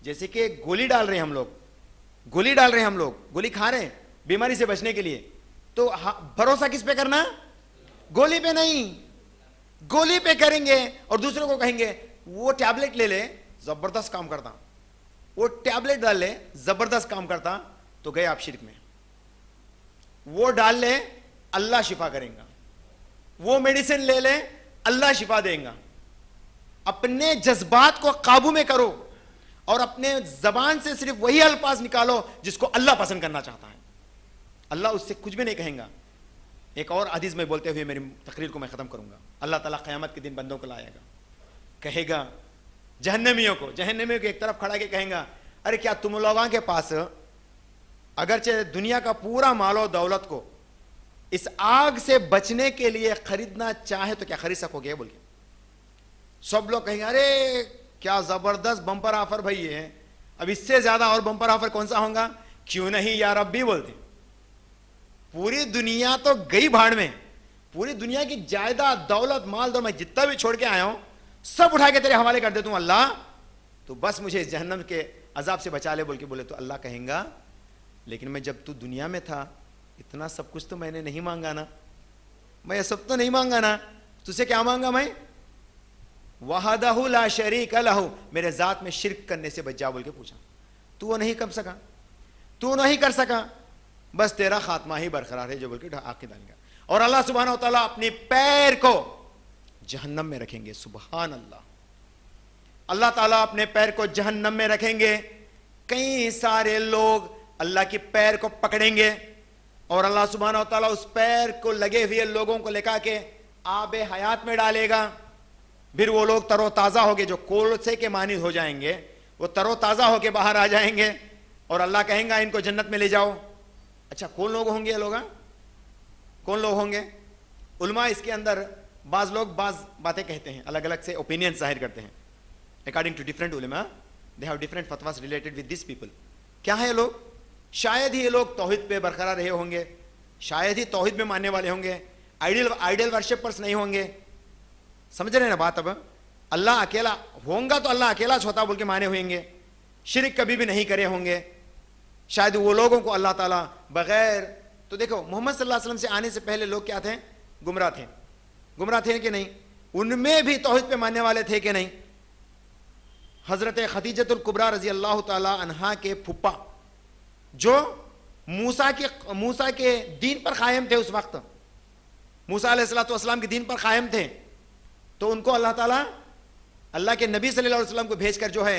B: جیسے کہ گولی ڈال رہے ہیں ہم لوگ، گولی کھا رہے ہیں بیماری سے بچنے کے لیے، تو بھروسہ کس پہ کرنا؟ گولی پہ نہیں، گولی پہ کریں گے اور دوسروں کو کہیں گے وہ ٹیبلٹ لے لے زبردست کام کرتا، وہ ٹیبلٹ ڈال لے زبردست کام کرتا، تو گئے آپ شرک میں. وہ ڈال لے اللہ شفا کریں گا، وہ میڈیسن لے لے اللہ شفا دیں گا. اپنے جذبات کو قابو میں کرو اور اپنے زبان سے صرف وہی الفاظ نکالو جس کو اللہ پسند کرنا چاہتا ہے. اللہ اس سے کچھ بھی نہیں کہیں گا. ایک اور حدیث میں بولتے ہوئے میری تقریر کو میں ختم کروں گا. اللہ تعالیٰ قیامت کے دن بندوں کو لائے گا، کہے گا جہنمیوں کو ایک طرف کھڑا کے کہیں گا ارے کیا تم لوگوں کے پاس اگرچہ دنیا کا پورا مال و دولت کو اس آگ سے بچنے کے لیے خریدنا چاہے تو کیا خرید سکو گے؟ بول کے سب لوگ کہیں گے ارے کیا زبردست بمپر آفر بھائی ہے، اب اس سے زیادہ اور بمپر آفر کون سا ہوگا؟ کیوں نہیں یا ربی بولتے. پوری دنیا تو گئی بھاڑ میں، پوری دنیا کی جائیداد دولت مال دولت میں جتنا بھی چھوڑ کے آیا ہوں سب اٹھا کے تیرے حوالے کر دیتا ہوں اللہ، تو بس مجھے اس جہنم کے عذاب سے بچا لے بول کے بولے. تو اللہ کہیں گا لیکن میں جب تو دنیا میں تھا اتنا سب کچھ تو میں نے نہیں مانگا نا، میں یہ سب تو نہیں مانگا نا، تجھے کیا مانگا میں؟ وحدہ لا شریک لہ، میرے ذات میں شرک کرنے سے بچ جا بول کے پوچھا. تو وہ نہیں کر سکا، تو نہیں کر سکا، بس تیرا خاتمہ ہی برقرار ہے جو بول کے آنکھیں ڈالیں گا. اور اللہ سبحانہ و تعالیٰ اپنے پیر کو جہنم میں رکھیں گے. سبحان اللہ. اللہ تعالیٰ اپنے پیر کو جہنم میں رکھیں گے. کئی سارے لوگ اللہ کے پیر کو پکڑیں گے اور اللہ سبحانہ و تعالیٰ اس پیر کو لگے ہوئے لوگوں کو لے کر کے آب حیات میں ڈالے گا. پھر وہ لوگ تر و تازہ ہو کے جو کولسے کے مانند ہو جائیں گے وہ تر و تازہ ہو کے باہر آ جائیں گے اور اللہ کہیں گا ان کو جنت میں لے جاؤ. اچھا کون لوگ ہوں گے یہ لوگ؟ کون لوگ ہوں گے؟ علماء اس کے اندر بعض لوگ بعض باتیں کہتے ہیں، الگ الگ سے اوپینین ظاہر کرتے ہیں. اکارڈنگ ٹو ڈفرینٹ علماء they have different fatwas related with this people. کیا ہے یہ لوگ؟ شاید ہی یہ لوگ توحید پہ برقرار رہے ہوں گے، شاید ہی توحید میں ماننے والے ہوں گے، آئیڈل ورشپرس نہیں ہوں گے. سمجھ رہے ہیں نا بات؟ اب اللہ اکیلا ہوں گا تو اللہ اکیلا چھوتا بول کے مانے ہوئیں گے، شرک کبھی بھی نہیں کرے ہوں گے. شاید وہ لوگوں کو اللہ تعالیٰ بغیر، تو دیکھو محمد صلی اللہ علیہ وسلم سے آنے سے پہلے لوگ کیا تھے؟ گمراہ تھے. گمراہ تھے کہ نہیں؟ ان میں بھی توحید پہ ماننے والے تھے کہ نہیں؟ حضرت خدیجۃ الکبریٰ رضی اللہ تعالی عنہا کے پھپھا جو موسیٰ کے دین پر قائم تھے، اس وقت موسیٰ علیہ السلام کے دین پر قائم تھے، تو ان کو اللہ تعالیٰ اللہ کے نبی صلی اللہ علیہ وسلم کو بھیج کر جو ہے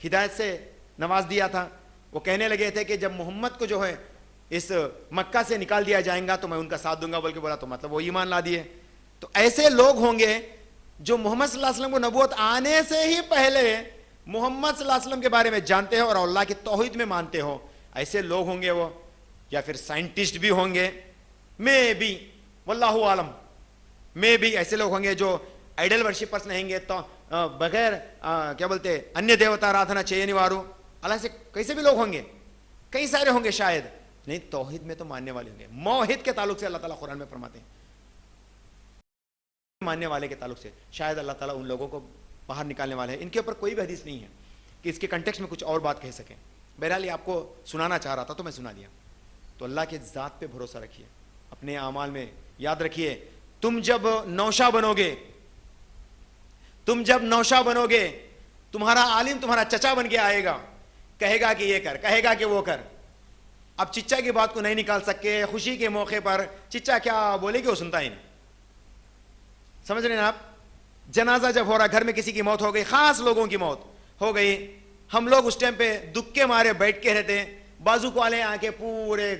B: ہدایت سے نواز دیا تھا. وہ کہنے لگے تھے کہ جب محمد کو جو ہے اس مکہ سے نکال دیا جائے گا تو میں ان کا ساتھ دوں گا بول کے بولا، تو مطلب وہ ایمان لا دیے. تو ایسے لوگ ہوں گے جو محمد صلی اللہ علیہ وسلم کو نبوت آنے سے ہی پہلے محمد صلی اللہ علیہ وسلم کے بارے میں جانتے ہو اور اللہ کی توحید میں مانتے ہو. ایسے لوگ ہوں گے وہ، یا پھر سائنٹسٹ بھی ہوں گے، میں بھی واللہ عالم، میں بھی ایسے لوگ ہوں گے جو آئیڈل ورشپرس نہیں گے، تو بغیر کیا بولتے انیہ دیوتا آرادھنا چیئنی وارو، اللہ سے کیسے بھی لوگ ہوں گے، کئی سارے ہوں گے شاید نہیں، توحید میں تو ماننے والے ہوں گے. موحد کے تعلق سے اللہ تعالیٰ قرآن میں فرماتے ہیں، ماننے والے کے تعلق سے شاید اللہ تعالیٰ ان لوگوں کو باہر نکالنے والے ہیں. ان کے اوپر کوئی بھی حدیث نہیں ہے کہ اس کے کنٹیکسٹ میں کچھ اور بات کہہ سکیں. بہرحال یہ آپ کو سنانا چاہ رہا تھا تو میں سنا دیا. تو اللہ کے ذات پہ بھروسہ رکھیے, اپنے اعمال میں یاد رکھیے, تم جب نوشا بنو گے, تمہارا عالم تمہارا چچا بن کے آئے گا, کہے گا کہ یہ کر, کہے گا کہ وہ کر. اب چچا کی بات کو نہیں نکال سکے, خوشی کے موقع پر چچا کیا بولے گی وہ سنتا ہی نہیں. سمجھ رہے ہیں آپ؟ جنازہ جب ہو رہا, گھر میں کسی کی موت ہو گئی, خاص لوگوں کی موت ہو گئی, ہم لوگ اس ٹائم پہ دکھ کے مارے بیٹھ کے رہتے, بازو کو والے آ کے پورے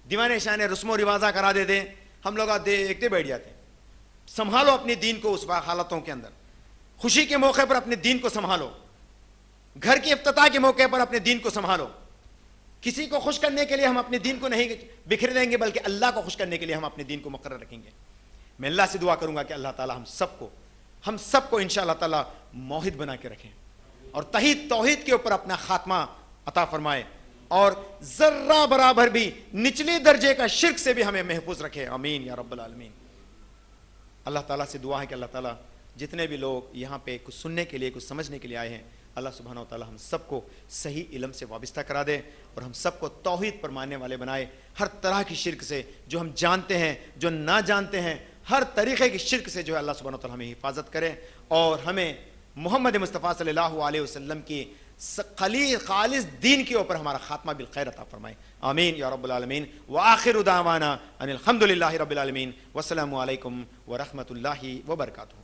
B: دیوانے شانے رسم و رواجہ کرا دیتے, ہم لوگ دیکھتے بیٹھ جاتے. سنبھالو اپنے دین کو اس حالتوں کے اندر, خوشی کے موقع پر اپنے دین کو سنبھالو, گھر کے افتتاح کے موقع پر اپنے دین کو سنبھالو. کسی کو خوش کرنے کے لیے ہم اپنے دین کو نہیں بکھر دیں گے, بلکہ اللہ کو خوش کرنے کے لیے ہم اپنے دین کو مقرر رکھیں گے. میں اللہ سے دعا کروں گا کہ اللہ تعالی ہم سب کو انشاءاللہ تعالی موحد بنا کے رکھیں, اور توحید کے اوپر اپنا خاتمہ عطا فرمائے, اور ذرہ برابر بھی نچلے درجے کا شرک سے بھی ہمیں محفوظ رکھے. آمین یا رب العالمین. اللہ تعالیٰ سے دعا ہے کہ اللہ تعالیٰ جتنے بھی لوگ یہاں پہ کچھ سننے کے لیے, کچھ سمجھنے کے لیے آئے ہیں, اللہ سبحانہ و تعالیٰ ہم سب کو صحیح علم سے وابستہ کرا دے, اور ہم سب کو توحید پر ماننے والے بنائے. ہر طرح کی شرک سے, جو ہم جانتے ہیں جو نہ جانتے ہیں, ہر طریقے کی شرک سے جو ہے اللہ سبحانہ و تعالیٰ ہمیں حفاظت کرے, اور ہمیں محمد مصطفیٰ صلی اللہ علیہ وسلم کی خالص دین کے اوپر ہمارا خاتمہ بالخیر عطا فرمائے. آمین یا رب العالمین. وآخر دعوانا ان الحمد للہ رب العالمین. والسلام علیکم ورحمۃ اللہ وبرکاتہ.